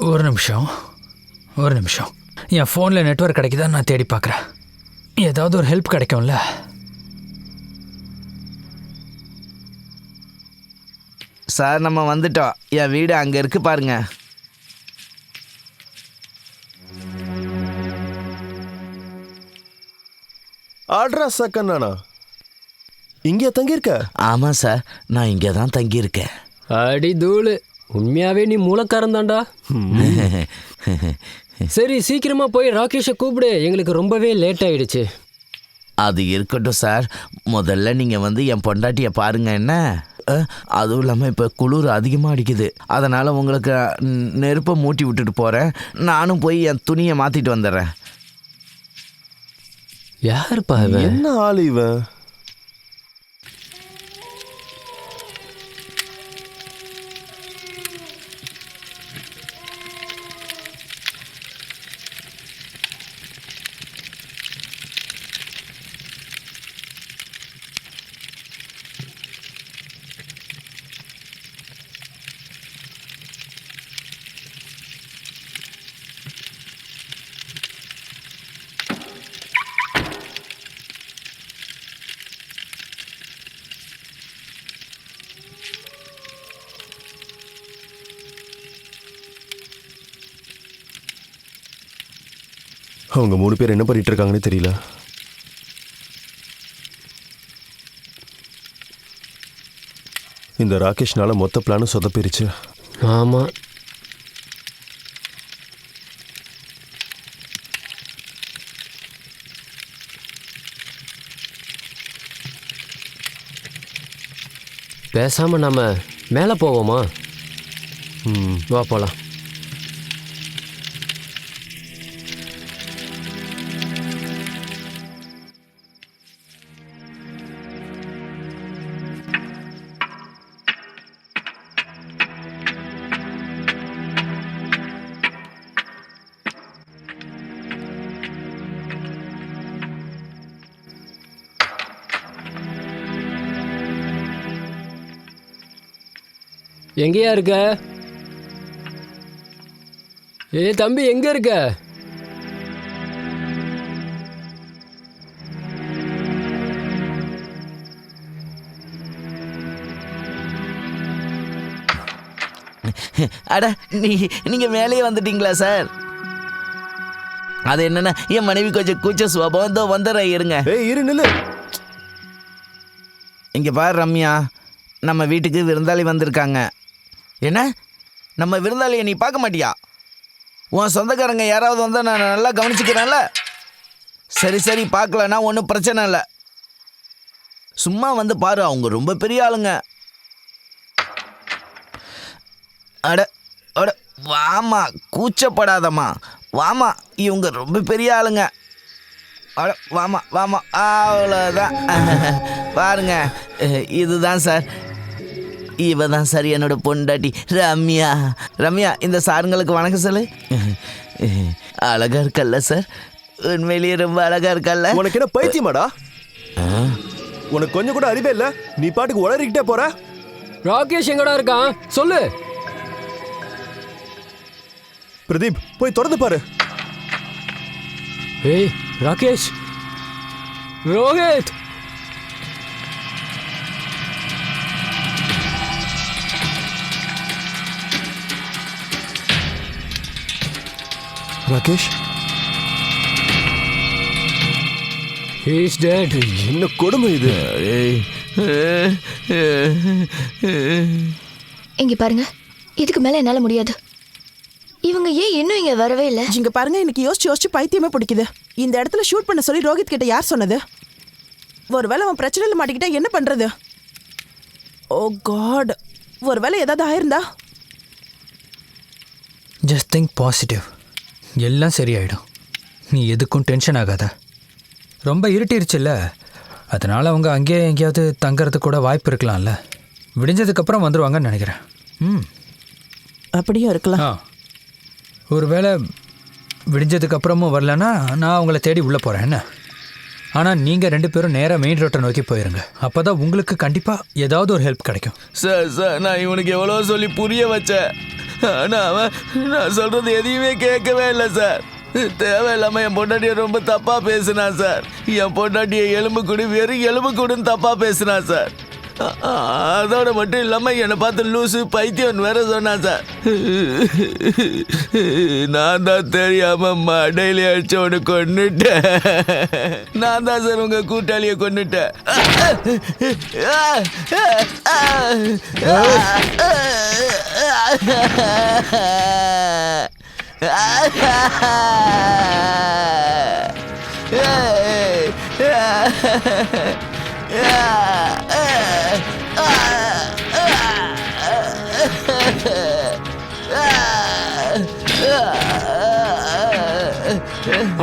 ஒரு நிமிஷம். என் ஃபோனில் நெட்வொர்க் கிடைக்குதான்னு நான் தேடி பார்க்குறேன். ஏதாவது ஒரு ஹெல்ப் கிடைக்கும்ல. சார் நம்ம வந்துட்டோம். என் வீடு அங்கே இருக்கு பாருங்க. ஆட்ரா சக்கண்ணா, இங்கே தங்கியிருக்க? ஆமாம் சார், நான் இங்கே தான் தங்கியிருக்கேன். அடி தூளு, உண்மையாவே நீ மூலக்காரன் தான்டா. சரி, சீக்கிரமா போய் ராகேஷை கூப்பிடு, எங்களுக்கு ரொம்பவே லேட் ஆயிடுச்சு. அது இருக்கட்டும் சார், முதல்ல நீங்கள் வந்து என் பொண்டாட்டியை பாருங்க. என்ன, அதுவும் இல்லாமல் இப்போ குளிர் அதிகமாக அடிக்குது. அதனால் உங்களுக்கு நெருப்பை மூட்டி விட்டுட்டு போகிறேன். நானும் போய் என் துணியை மாற்றிட்டு வந்துடுறேன். யாருப்பா இவன்? என்ன ஆள் இவன்? அவங்க 3 பேர் என்ன பண்ணிட்டு இருக்காங்கன்னு தெரியல. இந்த ராகேஷ்னால மொத்த பிளானும் சொதப்பிருச்சு. ஆமா, பேசாம நாம மேலே போவோமா? வா போலாம். எங்கேயா இருக்க? தம்பி, எங்க இருக்க? அட, நீங்க மேலேயே வந்துட்டீங்களா சார்? அது என்னன்னா, என் மனைவி கொஞ்சம் கூச்ச சுவாபம். தோ வந்துடுறேன், இருங்க. இரு, நில்லு. இங்க பாரு ரம்யா, நம்ம வீட்டுக்கு விருந்தாளி வந்திருக்காங்க. என்ன, நம்ம விருந்தாளியை நீ பார்க்க மாட்டியா? உன் சொந்தக்காரங்க யாராவது வந்தால் நான் நல்லா கவனிச்சுக்கிறேன்ல. சரி பார்க்கலன்னா ஒன்றும் பிரச்சனை இல்லை. சும்மா வந்து பாரு, அவங்க ரொம்ப பெரிய ஆளுங்க. அட அட, வாமா, கூச்சப்படாதம்மா, வாமா, இவங்க ரொம்ப பெரிய ஆளுங்க. அட, வாமா வாமா, அவ்வளோதான். பாருங்க, இதுதான் சார், இவ தான் சார் என்னோட பொண்டாட்டி ரம்யா. ரம்யா, இந்த சாருங்களுக்கு வணக்கம் சொல்லு. அழகா இருக்கல்ல சார், உண்மையிலேயே ரொம்ப அழகா இருக்கல்ல. உனக்கு என்ன பைத்தியமாடா? உனக்கு கொஞ்சம் கூட அறிவே இல்ல, நீ பாட்டுக்கு உளறிக்கிட்டே போற. ராகேஷ் எங்கடா இருக்கான் சொல்லு. பிரதீப், போய் திறந்து பாரு. ஏய் Rakesh, Rohit, Rakesh, he is dead. என்ன கொடுமை இது? இங்க பாருங்க, இதுக்கு மேல என்னால முடியாது. இவங்க ஏன் இன்னும் இங்க வரவே இல்லை? இங்க பாருங்க, எனக்கு யோசிச்சு யோசிச்சு பைத்தியமே பிடிக்குது. இந்த இடத்துல ஷூட் பண்ண சொல்லி ரோஹித் கிட்ட யார் சொன்னது? ஒருவேளை அவன் பிரச்சனையில் மாட்டிக்கிட்டா என்ன பண்றது? ஓ காட், ஒருவேளை ஏதாவது ஆயிருந்தா? ஜஸ்ட் திங்க் பாசிட்டிவ், எல்லாம் சரியாயிடும். நீ எதுக்கும் டென்ஷன் ஆகாத. ரொம்ப இருட்டிருச்சுல்ல, அதனால் அவங்க அங்கேயே எங்கேயாவது தங்கறதுக்கு கூட வாய்ப்பு இருக்கலாம்ல. விடிஞ்சதுக்கப்புறம் வந்துடுவாங்கன்னு நினைக்கிறேன். அப்படியும் இருக்கலாம். ஒருவேளை விடிஞ்சதுக்கப்புறமும் வரலன்னா நான் அவங்கள தேடி உள்ளே போகிறேன் என்ன. ஆனால் நீங்கள் 2 பேரும் நேராக மெயின் ரோட்டை நோக்கி போயிருங்க. அப்போ தான் உங்களுக்கு கண்டிப்பாக ஏதாவது ஒரு ஹெல்ப் கிடைக்கும். சார், நான் இவனுக்கு எவ்வளோ சொல்லி புரிய வச்சேன், ஆனால் அவன் நான் சொல்கிறது எதையுமே கேட்கவே இல்லை சார். தேவையில்லாமல் என் பொண்டாட்டியை ரொம்ப தப்பாக பேசினான் சார். என் பொண்டாட்டியை எலும்பு கூடு, வெறும் எலும்பு கூடுன்னு தப்பாக பேசினான் சார். அதோட மட்டும் இல்லாமல் என்னை பார்த்து லூசு பைத்தியம் வேற சொன்னான் சார். நான் தான் தெரியாமல் மடையில அடிச்சவனு கொன்னுட்டேன். நான் தான் சார் உங்கள் கூட்டாளியை கொன்னுட்டேன்.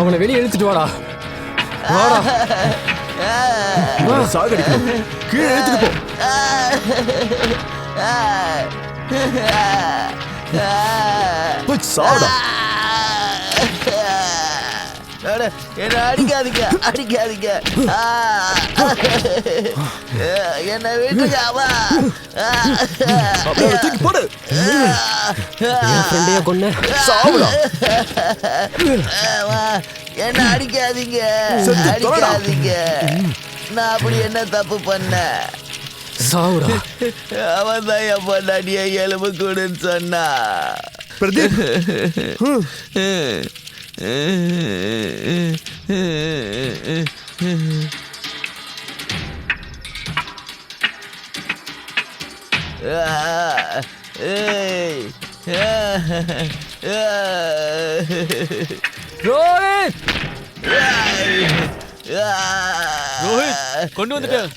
அவனை வெளியே இழுத்துட்டு வாடா. வாடா, சாகடிக்கணும், கீழே எடுத்துட்டு போ. போய் சாவுடா. என்ன அடிக்காதீங்க, அடிக்காதீங்க, என்ன வீட்டுக்காவா தூக்கி போடு. என் ஃப்ரெண்டையே கொன்ன. சாவுடா. என்ன அடிக்காதீங்க, அடிக்காதீங்க. நான் அப்படி என்ன தப்பு பண்ண? சாவுடா. அவன் தான் என் பொண்டாட்டியை எலும்பு கூடுன்னு சொன்னா. பிரதீப், ரோஹித், ரோஹித் கொண்டு வந்துட்டேன்.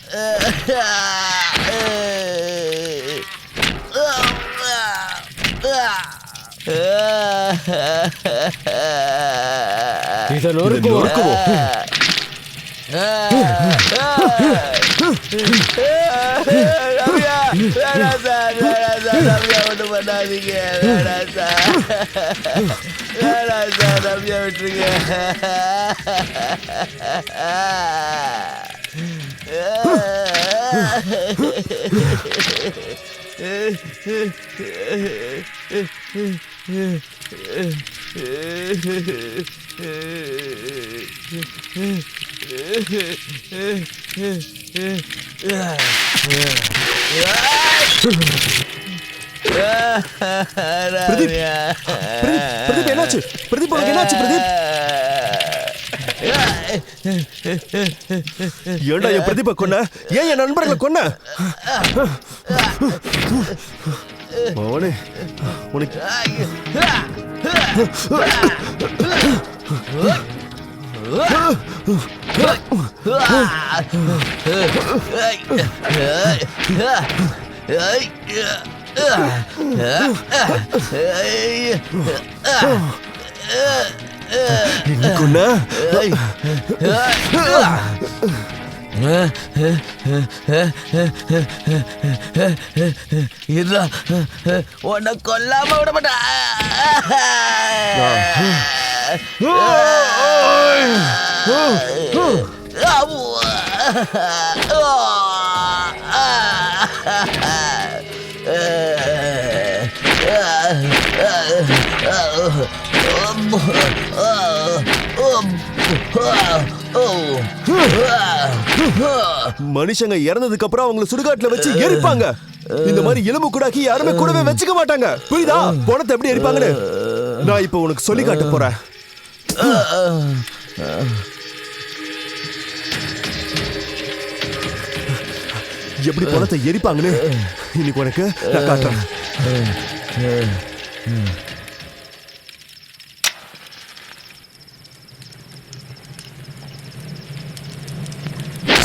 இதை நொறுக்குவோம். ரம்யா, வேணாம் சார், வேணாம் சார், ரம்யா ஒன்றும் பண்ணாதீங்க, வேணாம் சார், வேணாம் சார், ரம்யா விட்டுருங்க. பிரதீப், பிரதீப் என்னாச்சு? பிரதீப், உனக்கு என்னாச்சு? பிரதீப், ஏன்டா என் பிரதீபை கொன்ன? ஏன் என் நண்பர்களை கொன்ன? அவனே உனக்கு இன்னைக்கு உன்னை இருடா, உன்னை கொல்லாம விட மாட்டா. மனுஷங்க இறந்ததுக்கு அப்புறம் அவங்களை சுடுகாட்டுல வச்சு எரிப்பாங்க. இந்த மாதிரி எலும்பு கூடாக்கி யாருமே கூடவே வச்சுக்க மாட்டாங்க. புரியுதா? பணத்தை எப்படி எரிப்பாங்கன்னு நான் இப்ப உனக்கு சொல்லி காட்ட போறேன். எப்படி பணத்தை எரிப்பாங்கன்னு இன்னைக்கு உனக்கு நான் காட்டுறேன்.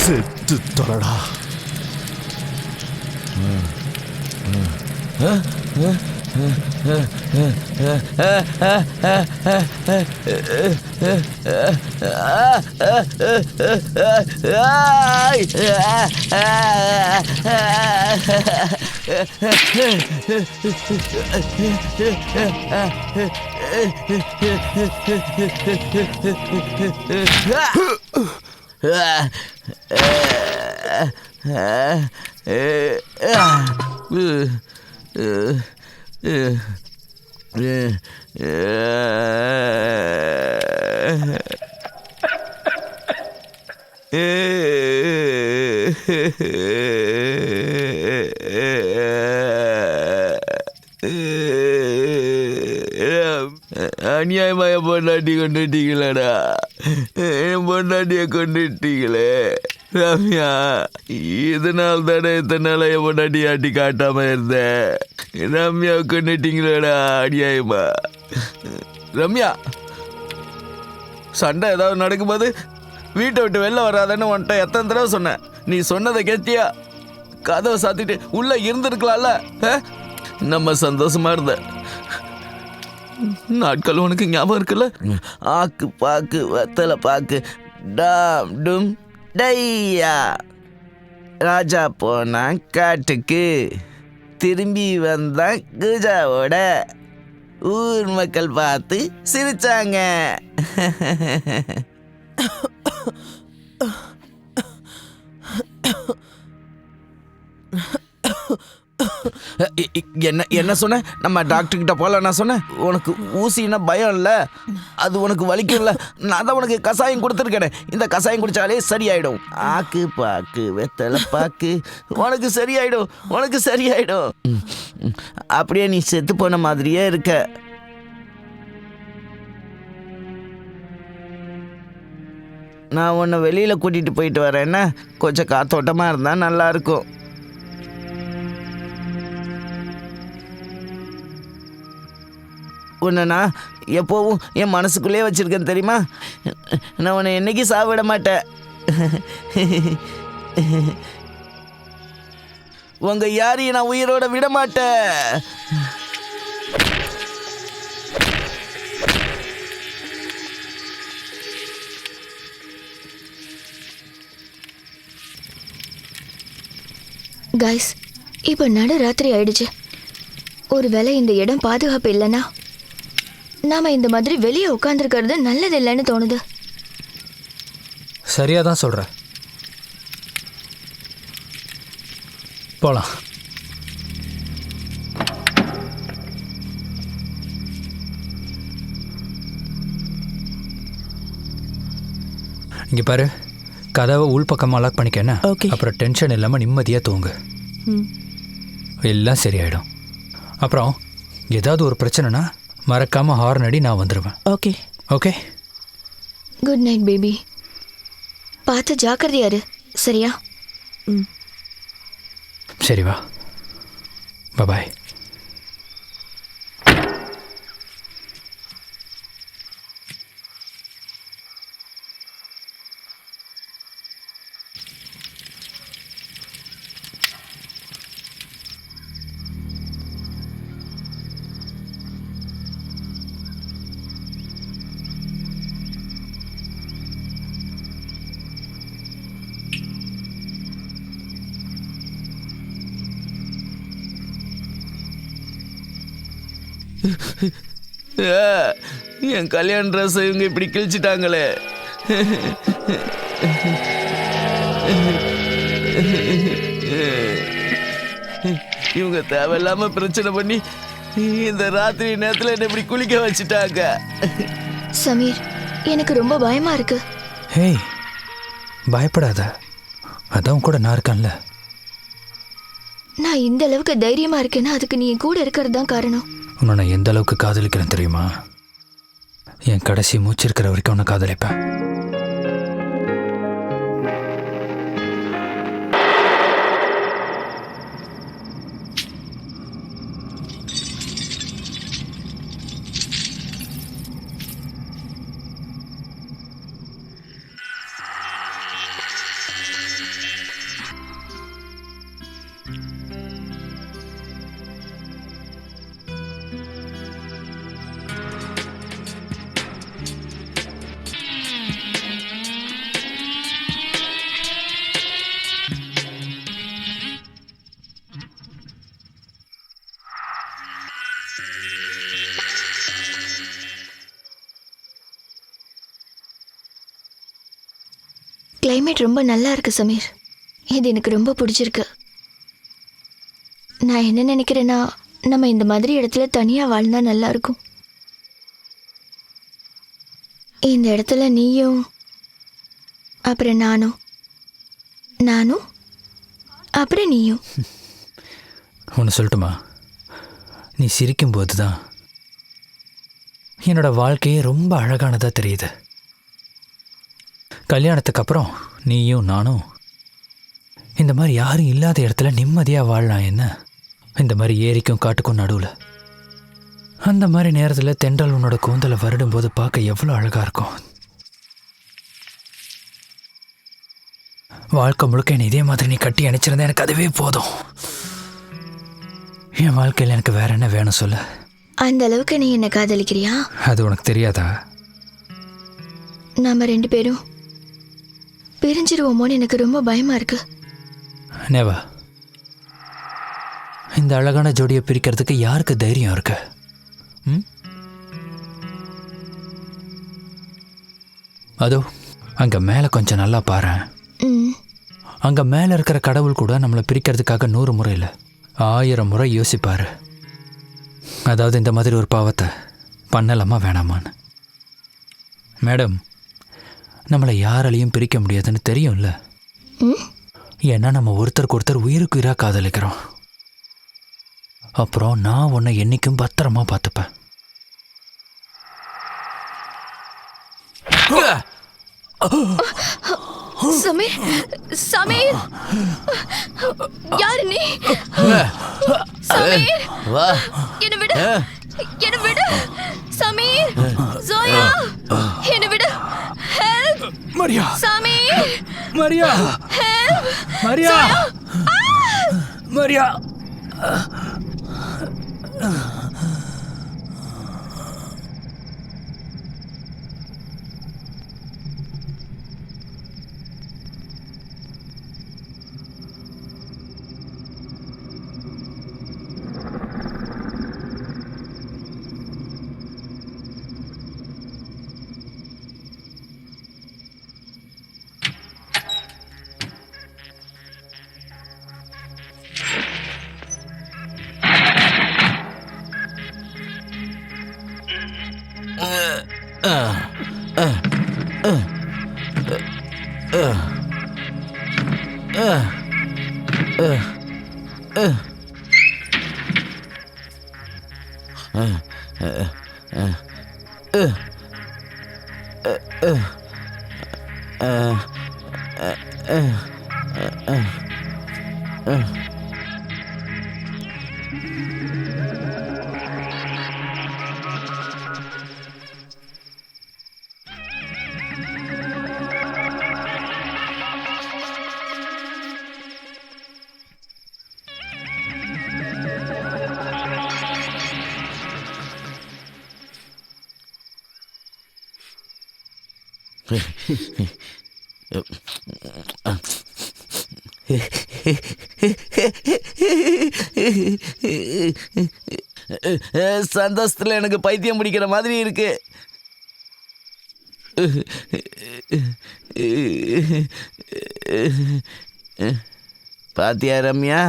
செத்து தொலைடா. அநியாயമായ பொண்டாட்டி கொண்டுட்டீங்களடா. என் பொண்டாட்டிய கொண்டுட்டீங்களே ரம்யா. இதனால் தானே இத்தனை நாள் என் பொண்டாட்டி ஆட்டி காட்டாம இருந்தேன். ரம்யா கொண்டுட்டீங்களடா அநியாயமா. ரம்யா, சண்டை ஏதாவது நடக்கும்போது வீட்டை விட்டு வெளில வராதன்னு உன்ட்ட எத்தனை தடவை சொன்னேன். நீ சொன்னதை கேட்டியா? கதவை சாத்திட்டு உள்ள இருந்திருக்கலாம்ல. நம்ம சந்தோஷமா இருந்த நாட்கள் உனக்கு ஞாபகம் இருக்குல்ல? ஆக்கு பாக்கு வெத்தலை பாக்கு டாம் டும் டையா. ராஜா போனான் காட்டுக்கு, திரும்பி வந்தான் குஜாவோட. ஊர் மக்கள் பார்த்து சிரிச்சாங்க. என்ன என்ன சொன்ன? நம்ம டாக்டர் கிட்ட போல. நான் சொன்னேன் உனக்கு ஊசின்னா பயம் இல்லை, அது உனக்கு வலிக்கும்ல. நான் தான் உனக்கு கசாயம் கொடுத்துருக்கேன். இந்த கசாயம் குடிச்சாலே சரியாயிடும். ஆக்கு பாக்கு வெத்தலை பாக்கு உனக்கு சரியாயிடும், உனக்கு சரியாயிடும். அப்படியே நீ செத்து போன மாதிரியே இருக்க. நான் உன்னை வெளியில கூட்டிட்டு போயிட்டு வரேன்னா கொஞ்சம் காத்தோட்டமா இருந்தா நல்லா இருக்கும். உன்னை நான் எப்போவும் என் மனசுக்குள்ளே வச்சிருக்கேன் தெரியுமா? நான் உன்னை என்னைக்கு சாவிட மாட்டேன். உங்க யாரையும் நான் உயிரோட விட மாட்டேன். கைஸ், இப்போ நடு ராத்திரி ஆயிடுச்சு. ஒருவேளை இந்த இடம் பாதுகாப்பு இல்லைன்னா நாம இந்த மாதிரி வெளியே உட்காந்துருக்கிறது நல்லது இல்லைன்னு தோணுது. சரியா தான் சொல்ற. போலாம். இங்க பாரு, கதவை உள்பக்கமாக லாக் பண்ணிக்கேன்னா Okay. அப்புறம் டென்ஷன் இல்லாமல் நிம்மதியாக தூங்கு. எல்லாம் சரியாயிடும். அப்புறம் ஏதாவது ஒரு பிரச்சனைனா மறக்காம ஹார்ன் அடி, நான் வந்துடுவேன். Okay okay. Good night baby. பார்த்து ஜாக்கிரதையாரு, சரியா? சரி வா, பாய். என் கல்யாண ட்ரெஸ் இவங்க இப்படி கிழிச்சிட்டாங்களே. இவங்க தேவையில்லாம பிரச்சனை பண்ணி இந்த ராத்திரி நேரத்துல என்ன இப்படி குளிக்க வச்சுட்டாங்க. சமீர், எனக்கு ரொம்ப பயமா இருக்கு. ஹேய், பயப்படாத, அதான் கூட நான் இருக்கேன்ல. நான் இந்த அளவுக்கு தைரியமா இருக்கேன்னா அதுக்கு நீ என் கூட இருக்கிறது தான் காரணம். உன்னை நான் எந்த அளவுக்கு காதலிக்கிறேன் தெரியுமா? என் கடைசி மூச்சு இருக்கிற வரைக்கும் உன்னை காதலிப்பேன். கிளைமேட் ரொம்ப நல்லா இருக்கு சமீர். இது எனக்கு ரொம்ப பிடிச்சிருக்கு. நான் என்ன நினைக்கிறேன்னா, நம்ம இந்த மாதிரி இடத்துல தனியாக வாழ்ந்தா நல்லா இருக்கும். இந்த இடத்துல நீயும் அப்புறம் நானும் அப்புறம் நீயும். ஒன்று சொல்லட்டுமா? நீ சிரிக்கும்போது தான் என்னோட வாழ்க்கையே ரொம்ப அழகானதாக தெரியுது. கல்யாணத்துக்கு அப்புறம் நீயும் நானும் இந்த மாதிரி யாரும் இல்லாத இடத்துல நிம்மதியாக வாழலாம். என்ன, இந்த மாதிரி ஏரிக்கும் காட்டுக்கும் நடுவில் அந்த மாதிரி நேரத்தில் தென்றல் உன்னோட கூந்தலை வருடும்போது பார்க்க எவ்வளோ அழகாக இருக்கும். வாழ்க்கை முழுக்க என்னை இதே மாதிரி நீ கட்டி அணைச்சிருந்தா எனக்கு அதுவே போதும். என் வாழ்க்கையில் எனக்கு வேற என்ன வேணும் சொல்ல? அந்த அளவுக்கு நீ என்ன காதலிக்கிறியா? அது உனக்கு தெரியாதா? நாம 2 பேரும் பிரிஞ்சிருவோமோன்னு எனக்கு ரொம்ப பயமா இருக்கு. நேவா, இந்த அழகான ஜோடியை பிரிக்கிறதுக்கு யாருக்கு தைரியம் இருக்கு? அதோ அங்க மேல கொஞ்சம் நல்லா பாரேன். அங்க மேல இருக்கிற கடவுள் கூட நம்மளை பிரிக்கிறதுக்காக 100 முறை இல்லை 1000 முறை யோசிப்பாரு. அதாவது இந்த மாதிரி ஒரு பாவத்தை பண்ணலாமா வேணாமான்னு. மேடம், நம்மளை யாராலையும் பிரிக்க முடியாதுன்னு தெரியும்ல. ஏன்னா நம்ம ஒருத்தருக்கு ஒருத்தர் உயிருக்கு உயிராக காதலிக்கிறோம். அப்புறம் நான் உன்னை என்னைக்கும் பத்திரமா பார்த்துப்பேன். சமீர், சமீர், யாரு நீ? சமீர், வா, என்ன விடு, என்ன விடு. சமீர், ஜோயா, என்ன விடு. Help Maria, Sameer, Maria, help Maria, Maria. சந்தோஷத்துல எனக்கு பைத்தியம் பிடிக்கிற மாதிரி இருக்கு. பாத்தியா ரம்யா,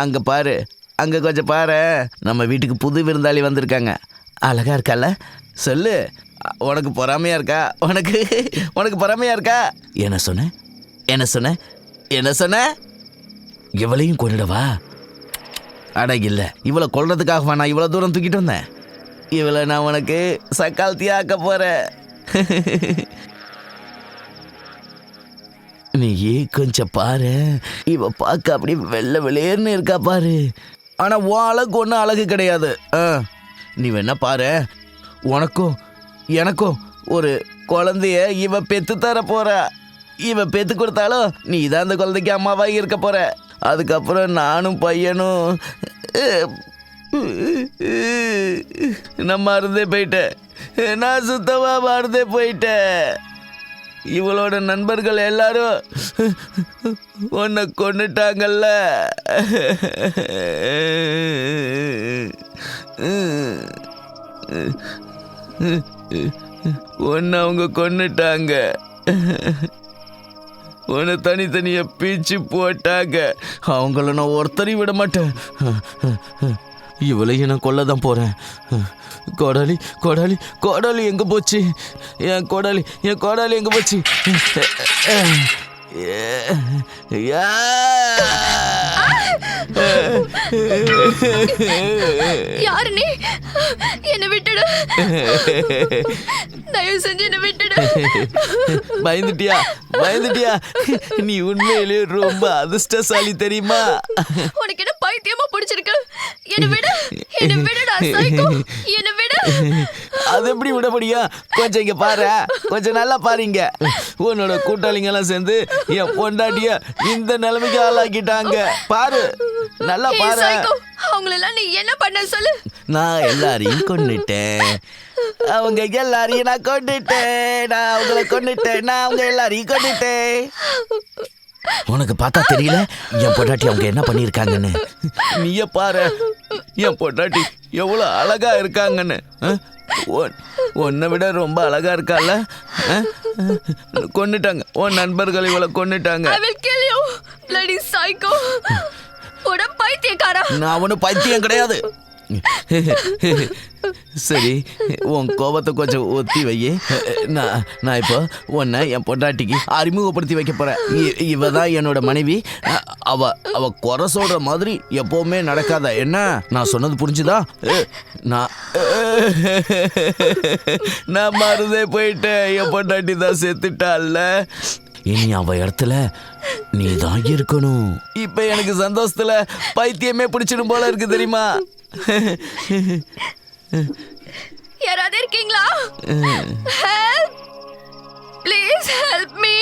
அங்க பாரு, அங்க கொஞ்சம் பாரு. நம்ம வீட்டுக்கு புது விருந்தாளி வந்திருக்காங்க. அழகா இருக்கல்ல? சொல்லு, உனக்கு பொறாமையா இருக்கா? உனக்கு உனக்கு பொறாமையா இருக்கா? என்ன சொன்ன? என்ன சொன்ன? என்ன சொன்ன? இவளையும் கொண்டுடவா? அட இல்லை, இவளை கொல்றதுக்காகவா நான் இவ்வளோ தூரம் தூக்கிட்டு வந்தேன்? இவளை நான் உனக்கு சக்காலத்தியா ஆக்க போறேன். நீ கொஞ்சம் பாரு, இவ பார்க்க அப்படி வெள்ளை வெளியேன்னு இருக்கா பாரு. ஆனா உன் அழகு ஒன்றும் அழகு கிடையாது. நீ வேணா பாரு, உனக்கும் எனக்கும் ஒரு குழந்தைய இவ பெத்து தர போற. இவ பெத்து கொடுத்தாலும் நீ தான் அந்த குழந்தைக்கு அம்மாவாக இருக்க போற. அதுக்கப்புறம் நானும் பையனும் நான் மறந்தே போயிட்டேன். நான் சுத்தமா மறந்தே போயிட்டேன். இவளோட நண்பர்கள் எல்லாரும் உன்னை கொன்னுட்டாங்கல்ல. உன்னை அவங்க கொன்னுட்டாங்க. உன்னை தனித்தனியா பிச்சு போட்டாங்க. அவங்கள நான் ஒருத்தரையும் விட மாட்டேன். இவளையும் நான் கொல்லதான் போறேன். கோடாலி கோடாலி கோடாலி எங்க போச்சு? என் கோடாலி எங்க போச்சு? யாரு நீ? என்ன விட்டுடு, தயவு செஞ்சு என்ன விட்டுடு. பயந்துட்டியா? பயந்துட்டியா? நீ உண்மையிலேயே ரொம்ப அதிர்ஷ்டசாலி தெரியுமா? உனக்கு என்ன பைத்தியமா பிடிச்சிருக்கு? என்ன விடு, என்ன விடுடா சைக்கோ, என்ன விடு. அது எப்படி விட முடியும்? கொஞ்சம் இங்க பாரு, கொஞ்சம் நல்லா பாருங்க. உன்னோட கூட்டாளிங்க எல்லாம் சேர்ந்து என் பொண்டாட்டிய இந்த நிலைமைக்கு ஆளாக்கிட்டாங்க. பாரு, நல்லா பாரு. அவங்களெல்லாம் நீ என்ன பண்ண சொல்லு. நான் எல்லாரையும் கொன்னுட்டேன். அவங்க எல்லாரையும் நான் கொன்னுட்டேன். நான் அவங்கள கொன்னுட்டேன். நான் அவங்க எல்லாரையும் கொன்னுட்டேன். உனக்கு பார்த்தா தெரியல என் பொண்டாட்டி அவங்க என்ன பண்ணியிருக்காங்கன்னு? நீயே பாரு, என் பொண்டாட்டி எவ்வளோ அழகா இருக்காங்கன்னு. உன்னை விட ரொம்ப அழகா இருக்கால. கொன்னுட்டாங்க, உன் நண்பர்கள் இவளை கொன்னுட்டாங்க. நான் ஒன்றும் பைத்தியம் கிடையாது. சரி, உன் கோபத்தை கொஞ்சம் ஒத்தி வை. நான் இப்போ உன்னை என் பொண்டாட்டிக்கு அறிமுகப்படுத்தி வைக்க போறேன். இவ தான் என்னோட மனைவி. அவ குறை சொல்ற மாதிரி எப்பவுமே நடக்காத. என்ன நான் சொன்னது புரிஞ்சுதா? நான் மறந்தே போயிட்டேன். என் பொண்டாட்டி தான் செத்துட்டாள்ல. இனி அவ இடத்துல நீ தான் இருக்கணும். இப்ப எனக்கு சந்தோஷத்துல பைத்தியமே பிடிச்சிடும் போல இருக்கு தெரியுமா? யாராவது இருக்கீங்களா? Help, please help me.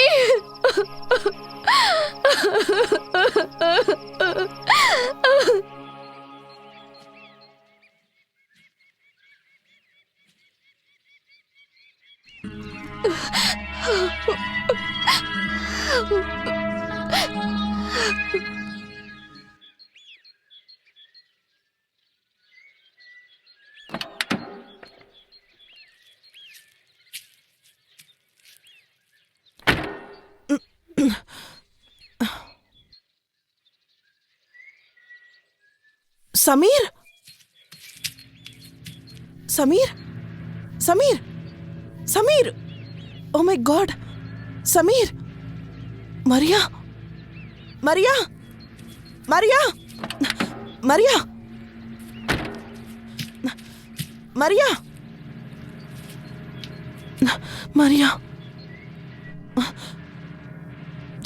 Sameer, Sameer, Sameer, Sameer, oh my God, Sameer, Maria, Maria, Maria, Maria, Maria, Maria,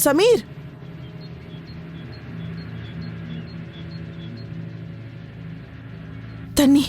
Sameer, தண்ணி.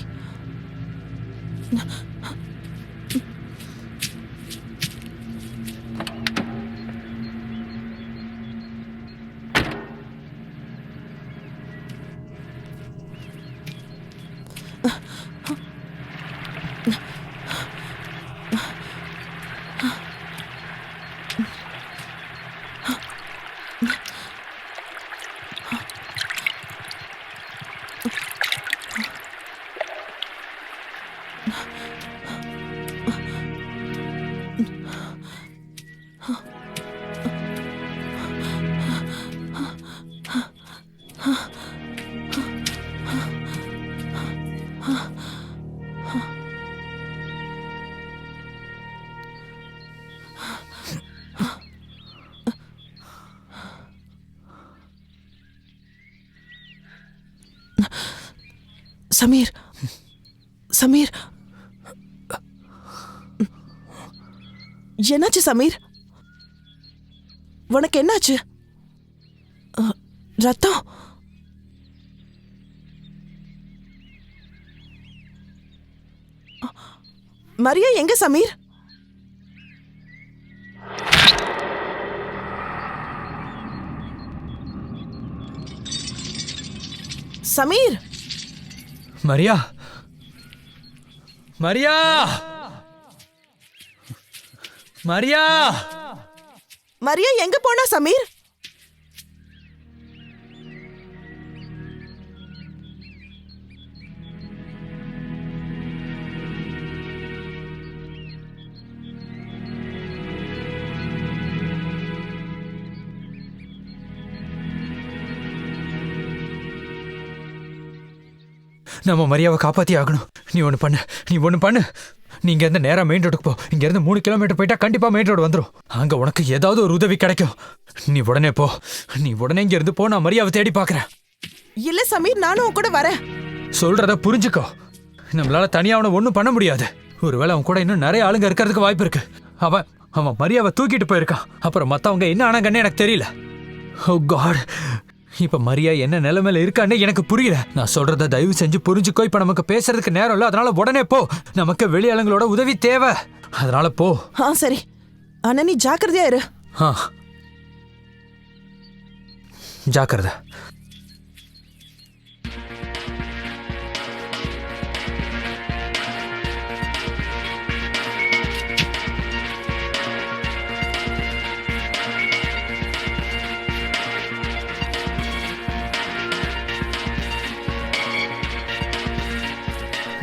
சமீர் சமீர் என்னாச்சு சமீர்? உனக்கு என்னாச்சு? ரத்தம்? மரியா எங்க Sameer? Sameer Maria Maria Maria Maria எங்க போனா சமீர்? நம்ம மரியாவை காப்பாத்தி ஆகணும். நீ ஒன்று பண்ணு. நீ இங்கேருந்து நேராக மெயின் ரோடுக்கு போ. இங்கேருந்து 3 கிலோமீட்டர் போயிட்டா கண்டிப்பாக மெயின் ரோடு வந்துடும். அங்கே உனக்கு ஏதாவது ஒரு உதவி கிடைக்கும். நீ உடனே போ. நீ உடனே இங்கேருந்து போ. நான் மரியாவை தேடி பார்க்குறேன். இல்ல சமீர், நானும் உன் கூட வரேன். சொல்கிறத புரிஞ்சுக்கோ. நம்மளால தனியாக அவனை ஒன்றும் பண்ண முடியாது. ஒருவேளை அவன் கூட இன்னும் நிறைய ஆளுங்க இருக்கிறதுக்கு வாய்ப்பு இருக்கு. அவன் மரியாவை தூக்கிட்டு போயிருக்கான். அப்புறம் மற்றவங்க என்ன ஆனாங்கன்னு எனக்கு தெரியல. ஓ காட், இப்ப மரியா என்ன நிலைமையில இருக்கான்னு எனக்கு புரியல. நான் சொல்றத தயவு செஞ்சு புரிஞ்சுக்கோ. இப்ப நமக்கு பேசுறதுக்கு நேரம் இல்ல, அதனால உடனே போ. நமக்கு வெளியாளுங்களோட உதவி தேவை, அதனால போ. சரி, ஆனா நீ ஜாக்கிரதையா இரு. ஜாக்கிரதை.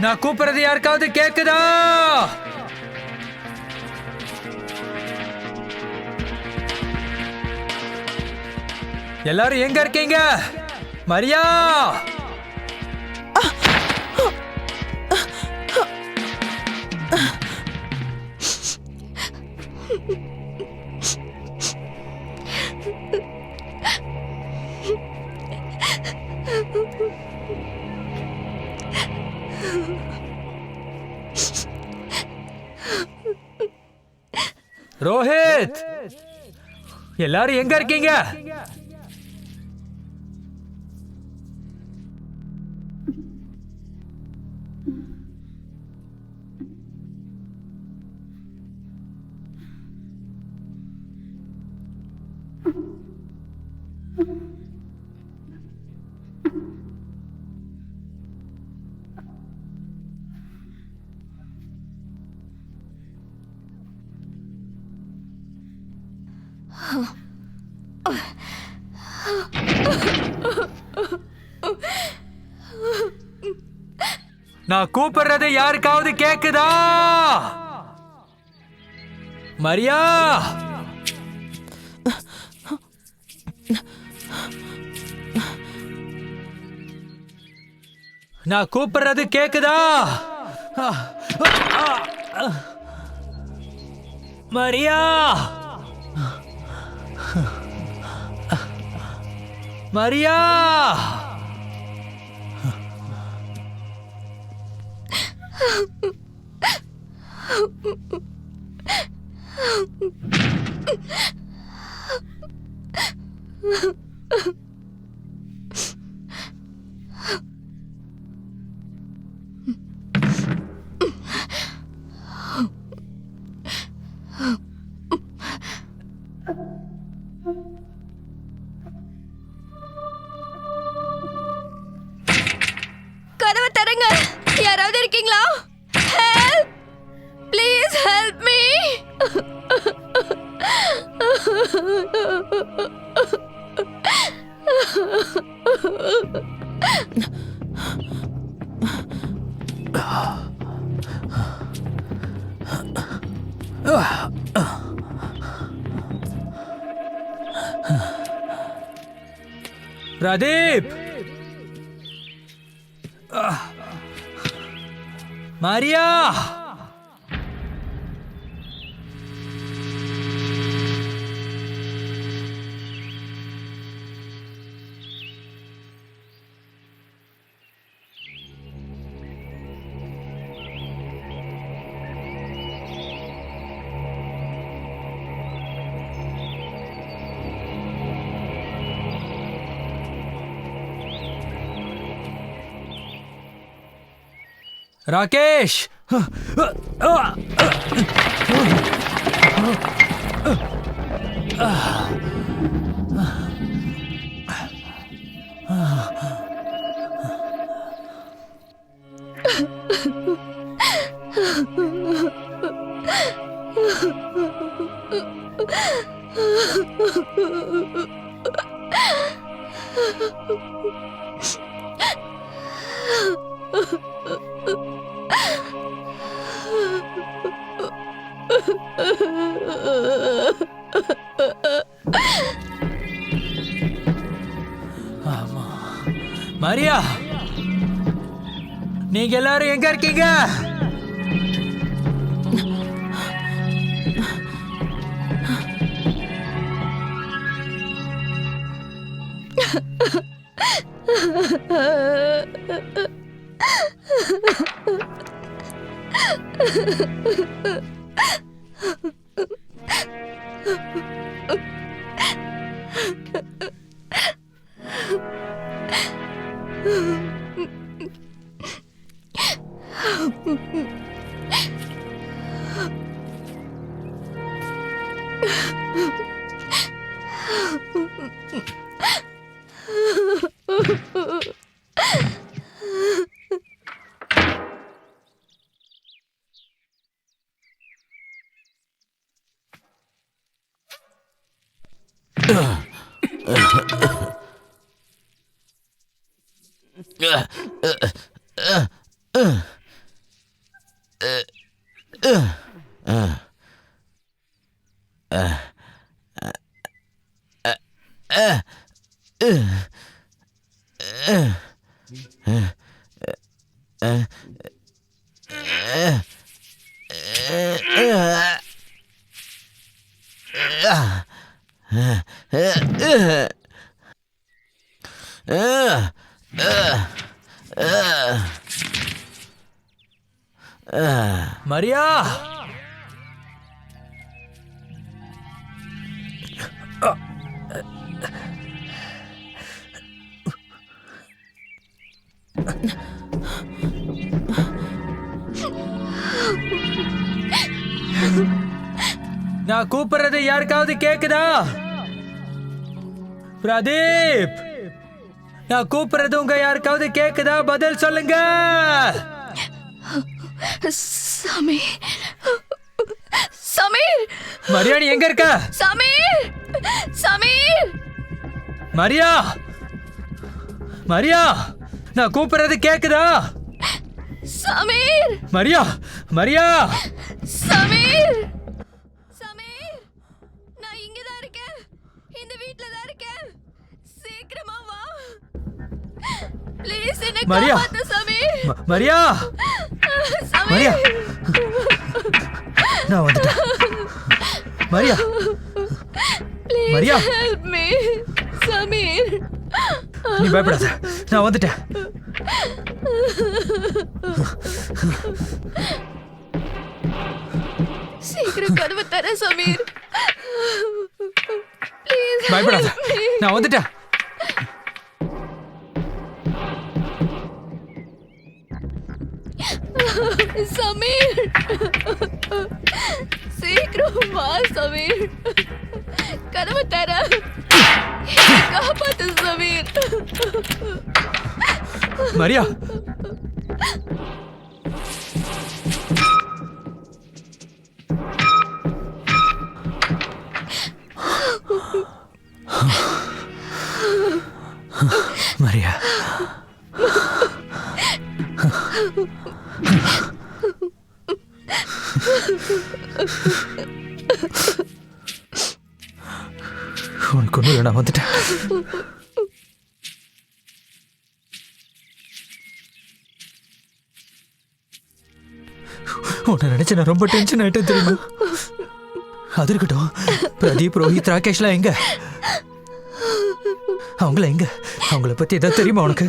நான் கூப்பிடுறது யாருக்காவது கேக்குதா? எல்லாரும் எங்க இருக்கீங்க? மரியா, ரோஹித், எல்லாரும் எங்க இருக்கீங்க? நான் கூப்பிடுறது யாருக்காவது கேக்குதா? மரியா, நான் கூப்பிடுறது கேக்குதா? மரியா, மரியா, கதவை தரங்க. யாராவது இருக்கீங்களா? Help, please help me. Pradeep, Maria, Rakesh Maria, நீங்க எல்லாரும் எங்க இருக்கீங்க? மரியா, நான் கூப்பிடுறது யாருக்காவது கேக்குதா? பிரதீப், நான் கூப்பிடுறது உங்க யாருக்காவது கேக்குதா? பதில் சொல்லுங்க. சமீர், சமீர், மரியா, நீ எங்க இருக்க? சமீர், சமீர், மரியா, மரியா, நான் கூப்பிடுறது கேக்குதா? சமீர், மரியா, மரியா, சமீர், சமீர், நான் இங்க தான் இருக்கேன். இந்த வீட்ல தான் இருக்கேன். சீக்கிரமா வா. ப்ளீஸ் என்ன மரியா, காப்பாத்து சமீர். மரியா, மரியா, நான் வந்துட்டேன். Maria, Maria, help me Sameer. நீ பயப்படாத, நான் வந்துட்டேன். சீக்கிரம் கதவை தர சமீர். ப்ளீஸ் பயப்படாத, நான் வந்துட்டேன். சமீர், சீக்கிரம் வா சமீர். கதவை தர. காப்பாத்து சமீர். மரியா, மரியா, உனக்கு ஒண்ணு இல்லை, நான் வந்துட்டேன். உன்னை நினைச்சு நான் ரொம்ப டென்ஷன் ஆயிட்டேன் தெரியுமா? அது இருக்கட்டும், பிரதீப், ரோஹித், ராகேஷ்லாம் எங்க? அவங்கள எங்க? அவங்கள பத்தி ஏதாவது தெரியுமா உனக்கு?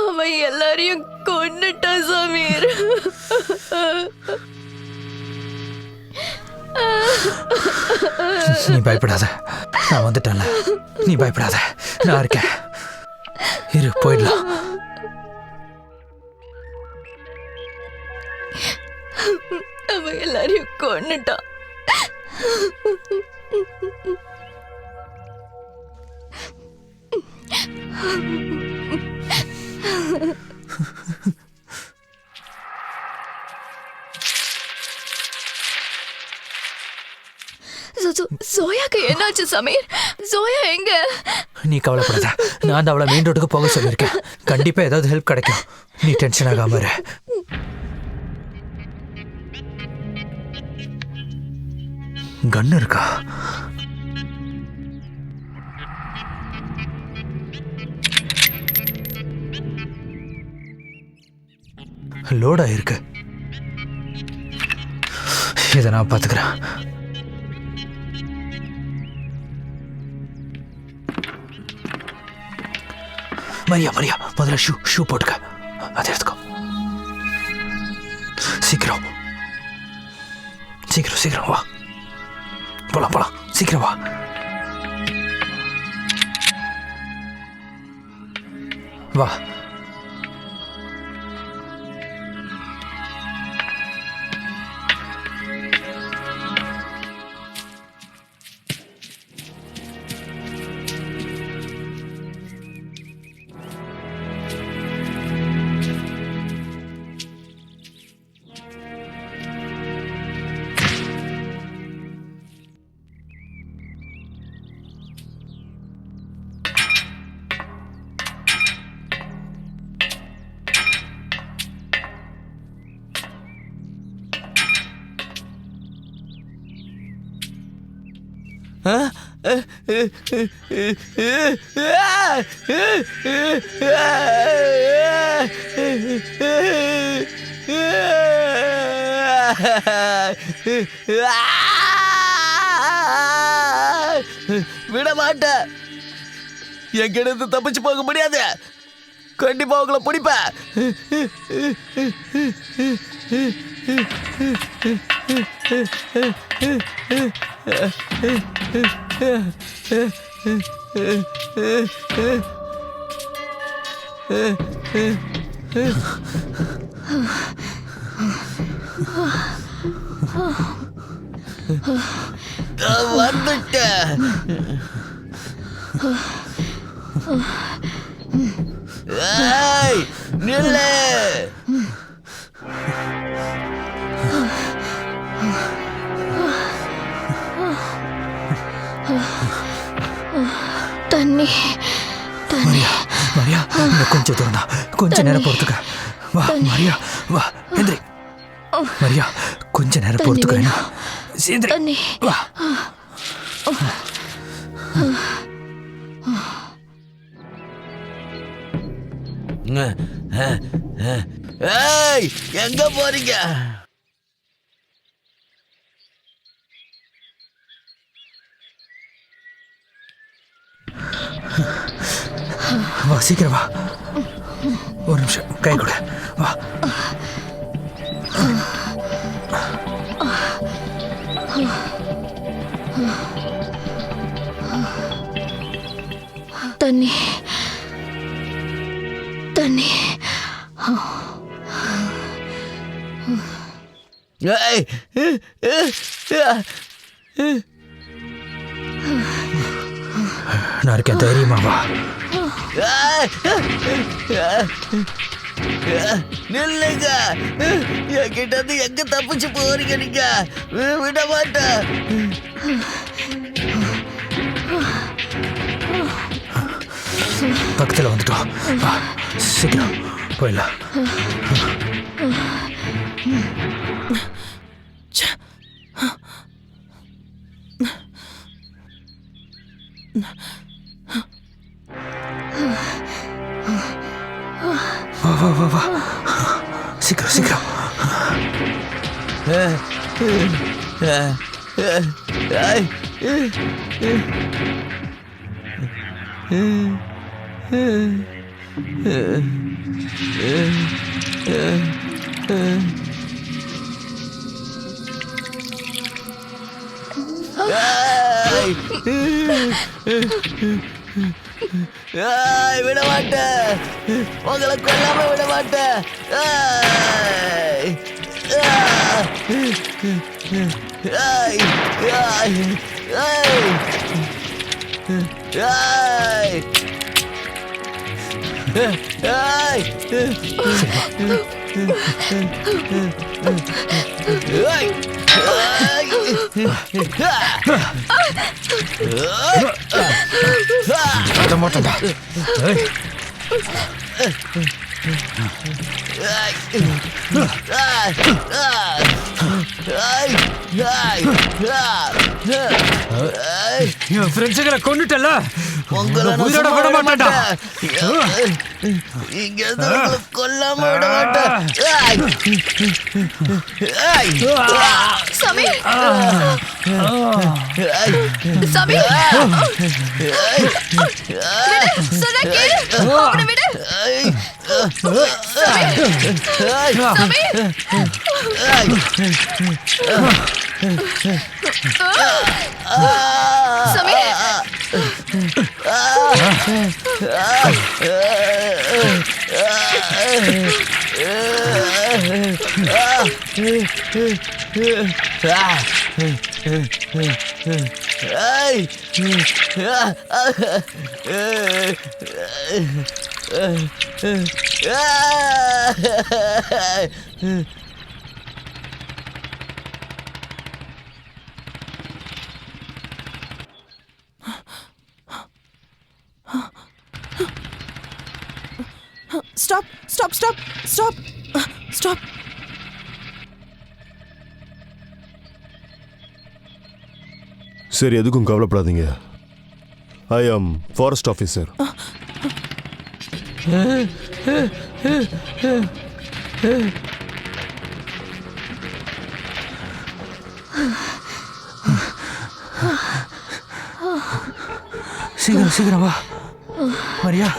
அவன் எல்லாரையும் கொன்னுட்டான் சமீர். நீ பயப்படாத, நான் வந்துட்டேன்ல. நீ பயப்படாத, நான் இருக்கேன். இரு, போயிடலாம். அவன் எல்லாரையும் கொன்னுட்டான். சோயாக்கு என்னாச்சு சமீர்? சோயா எங்க? நீ கவலைப்படாத, நான் தான் அவளை மெயின் ரோட்டுக்கு போக சொல்லியிருக்கேன். கண்டிப்பா ஏதாவது ஹெல்ப் கிடைக்கும். நீ டென்ஷன் ஆகாம இரு. கன் இருக்கா? லோட் ஆயிருக்கு. இதை நான் பார்த்துக்கிறேன். மரியா மரியா, முதல்ல ஷூ போட்டுக்க. அதை எடுத்துக்கோ. சீக்கிரம் சீக்கிரம் சீக்கிரம் வா. போலாம் போலாம், சீக்கிரம் வா. வா. விட மாட்டேன். எங்கிட்ட தப்பிச்சு போக முடியாது. கண்டிப்பா உங்களை பிடிப்பேன். வந்துட்டேன். ஏய், நில்லு. தண்ணி மரியா மரியா, இன்னும் கொஞ்சம் தூரம் தான். கொஞ்ச நேரம் பொறுத்துக்க. வா மரியா, வா. எந்திரி மரியா, கொஞ்ச நேரம் பொறுத்துக்க. தண்ணி. வா. ஏய், எங்க போறீங்க? வா சீக்கிரம் வா. ஒரு நிமிஷம் கை கொடு. வா. தண்ணி தண்ணி. ஏய், நான் இருக்கேன், தைரியமா வா. நில்லுங்க. என்கிட்ட இருந்து எங்க தப்பிச்சு போறீங்க நீங்க? விட மாட்டேன். பக்கத்தில் வந்துட்டோம். வா சீக்கிரம் போயிடலாம். வா வா வா வா, சீக்கிரம் சீக்கிரம். விட மாட்டேன். உங்களை கொல்லாம விட மாட்டேன். மாட்டேன்டா. ஏய், என் ஃப்ரெண்ட்ஸுகளை கொண்டுட்டல, உங்களை நான் உயிரோட சும்மா விட விட மாட்டேன்டா. இங்க இருந்து உங்களை கொல்லாம விட மாட்டேன். சாமி சாமி சொன்னா கேளு. அவனை விடு. சாமி சாமி stop stop stop stop stop. சரி, எதுக்கும் கவலைப்படாதீங்க. ஐ ஆம் ஃபாரஸ்ட் ஆஃபீஸர். சீக்கிரம் சீக்கிரம் வா மரியா.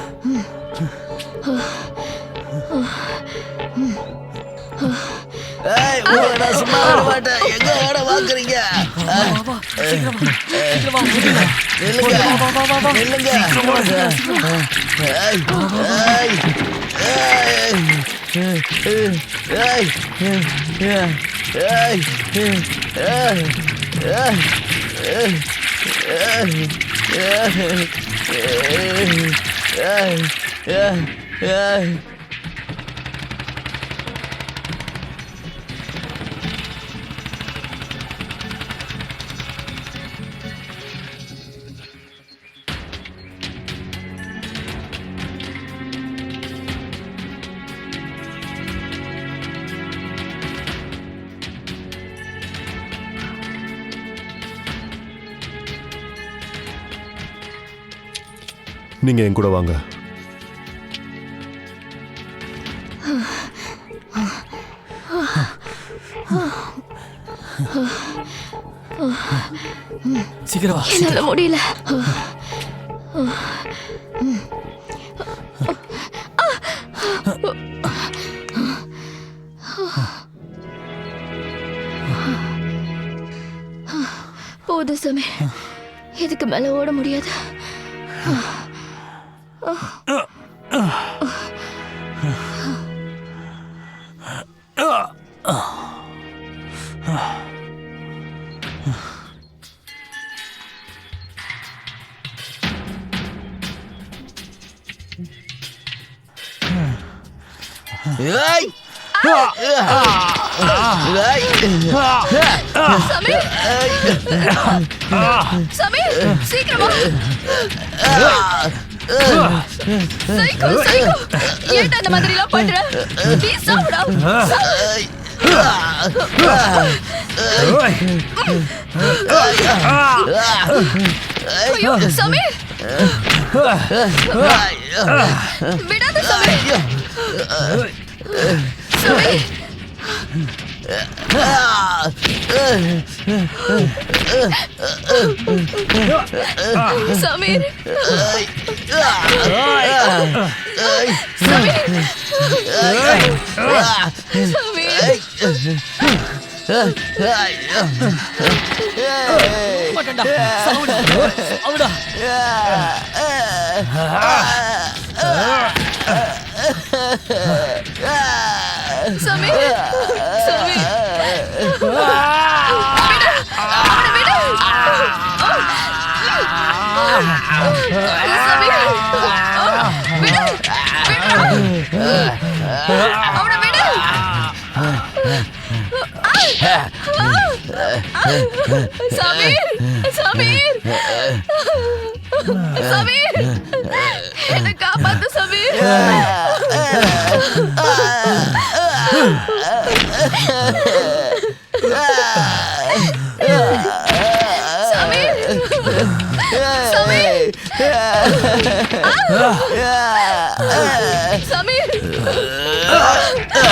உங்களை நான் சும்மா விட மாட்டேன். எங்க ஓட பாக்குறீங்க? நீங்க என் கூட வாங்க. சீக்கிரம் வா. என்னால முடியல. போதும் சாமி, இதுக்கு மேல ஓட முடியாது. சாமி சாமி சீக்கிரமா. சைக்கோ சைக்கோ, ஏன்டா அந்த மாதிரி எல்லாம் பண்ற? நீ சாவுடா. ஐயோ சாமி, விடாத சாமி. சாமி Samir. Samir. சமீர் சமீர் அவனை விடு. சமீர் விடு. அவனை விடு. சமீர் சமீர் சமீர் என்னை காப்பாத்து சமீர். சமீர் சமீர் சமீர்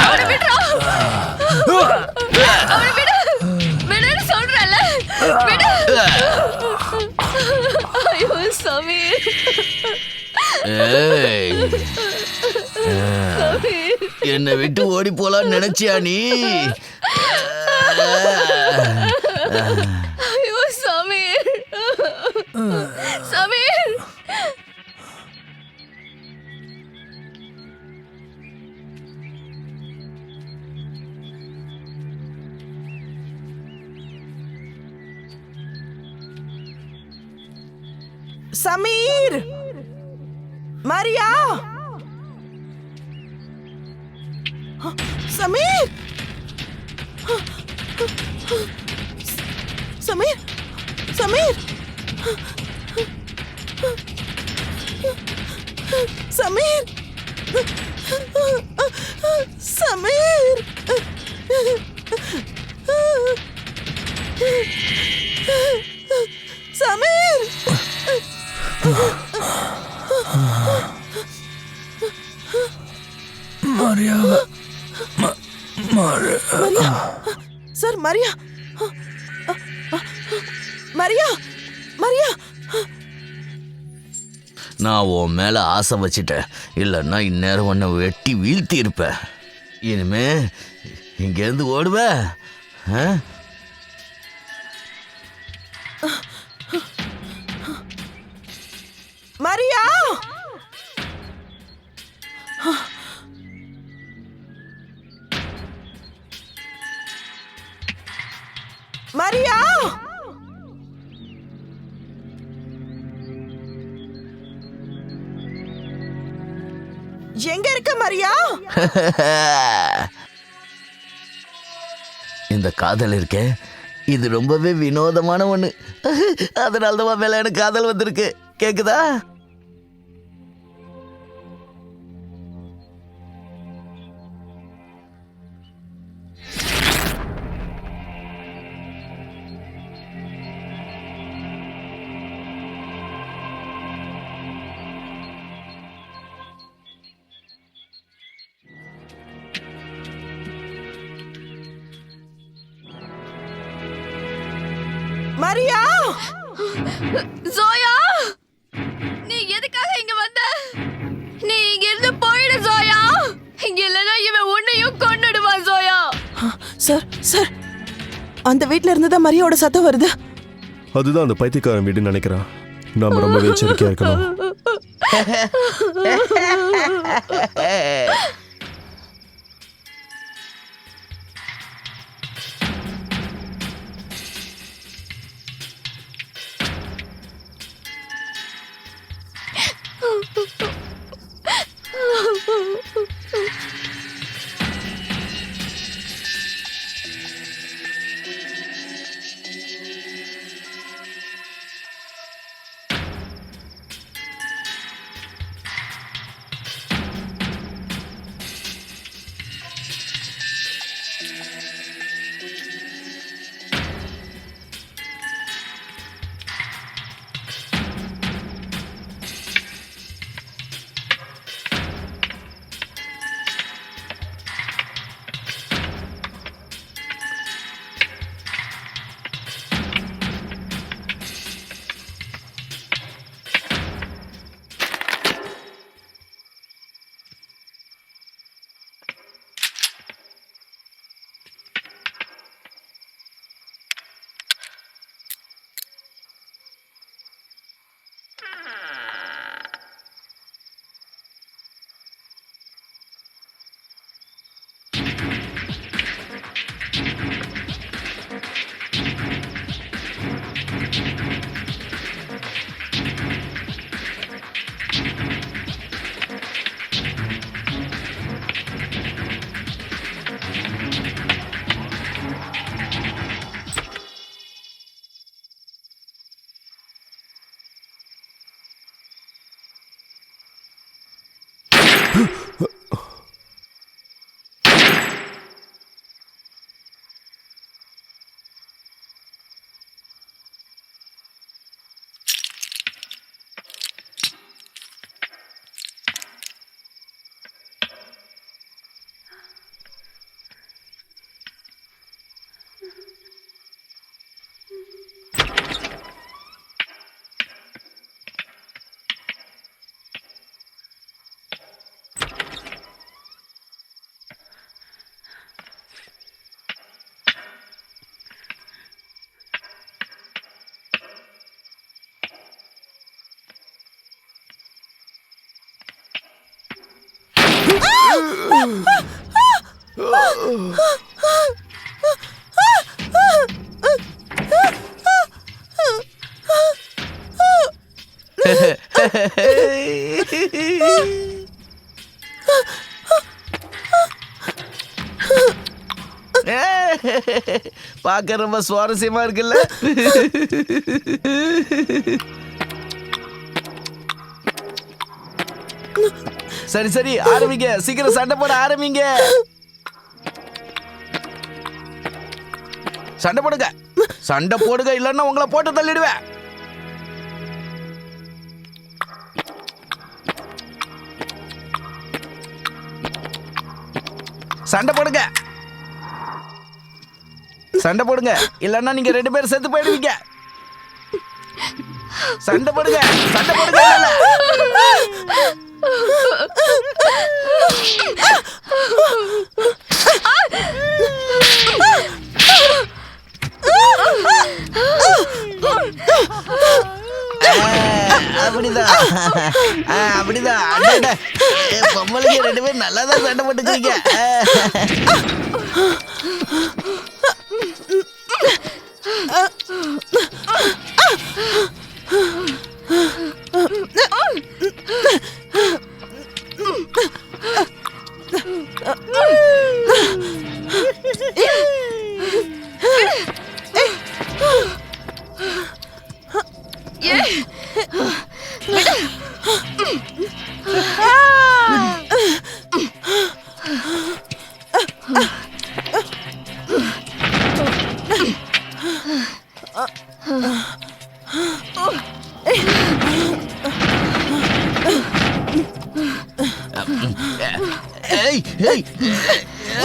அவனை விடுறா. அவனை விடு. விடுன்னு சொல்றேன்ல. விடு. ஐயோ சமீர் ஏய், சமீர் என்னை விட்டு ஓடி போலான்னு நினைச்சியா நீ? ஐயோ சமீர் சமீர் சமீர் மரியா சமீர் சமீர் சமீர் சமீர் சமீர் சமீர் மரியா சார் மரியா மரியா மரியா நான் உன் மேல ஆசை வச்சிட்டேன். இல்லைன்னா இந்நேரம் உன்னை வெட்டி வீழ்த்தி இருப்பேன். இனிமே இங்கேருந்து ஓடுவ? ஆ? மரியா மரியா எங்க இருக்க மரியா? இந்த காதல் இருக்கே, இது ரொம்பவே வினோதமான ஒண்ணு. அதனால்தான் மேல எனக்கு காதல் வந்திருக்கு. கேக்குதா? மரியா ஜோயா நீ எதுக்காக இங்க வந்த? நீ இங்க இருந்து போயிடு ஜோயா. இங்க இல்லனா இவன் உன்னையும் கொன்னுடுவான் ஜோயா. சார் சார் அந்த வீட்ல இருந்து தான் மரியாவோட சத்தம் வருது. அதுதான் அந்த பைத்தியக்காரன் வீடுன்னு நினைக்கிறான். நாம ரொம்ப எச்சரிக்கையா இருக்கணும். பார்க்க ரொம்ப சுவாரஸ்யமா இருக்குல்ல? சரி சரி, ஆரம்பிங்க. சீக்கிரம் சண்டை போட ஆரம்பிங்க. சண்டை போடுங்க, சண்டை போடுங்க, இல்லைன்னா உங்களை போட்டு தள்ளிடுவேன். சண்டை போடுங்க, சண்டை போடுங்க, இல்லைன்னா நீங்க 2 பேரும் செத்து போயிடுவீங்க. சண்டை போடுங்க, சண்டை போடுங்க. அப்படிதான் அப்படிதான். பொம்பளைங்க 2 பேரும் நல்லா தான் சண்டை போட்டுக்கிறீங்க.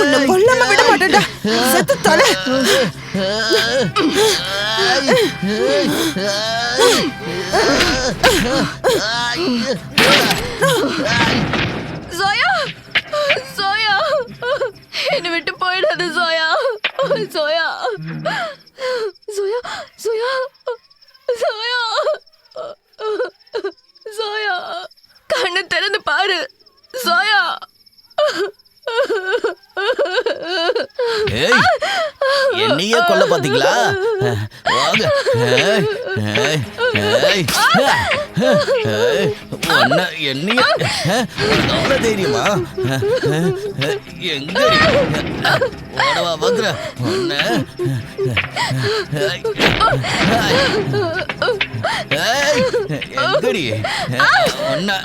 உன்னை கொல்லாம விட மாட்டேன்டா. செத்து தொலை. சோயா, சோயா, என்னை விட்டு போயிடாது சோயா. சோயா, சோயா, சோயா, சோயா, சோயா, கண்ணை திறந்து பாரு சோயா. என்னையே கொல்ல பாத்தீங்களா? என்னைய அவ்வளவு தைரியமா? எங்க ஓடவா பாக்குற? எங்கடி ஒன்ன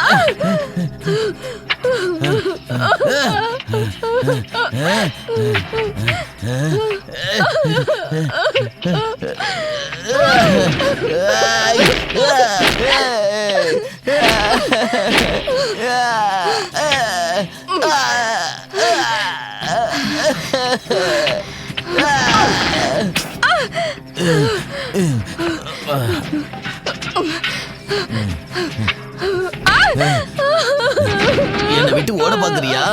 என்னை விட்டு ஓட பாக்குறியா?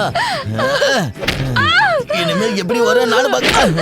இனிமே எப்படி வர நானும் பாக்குறேன்.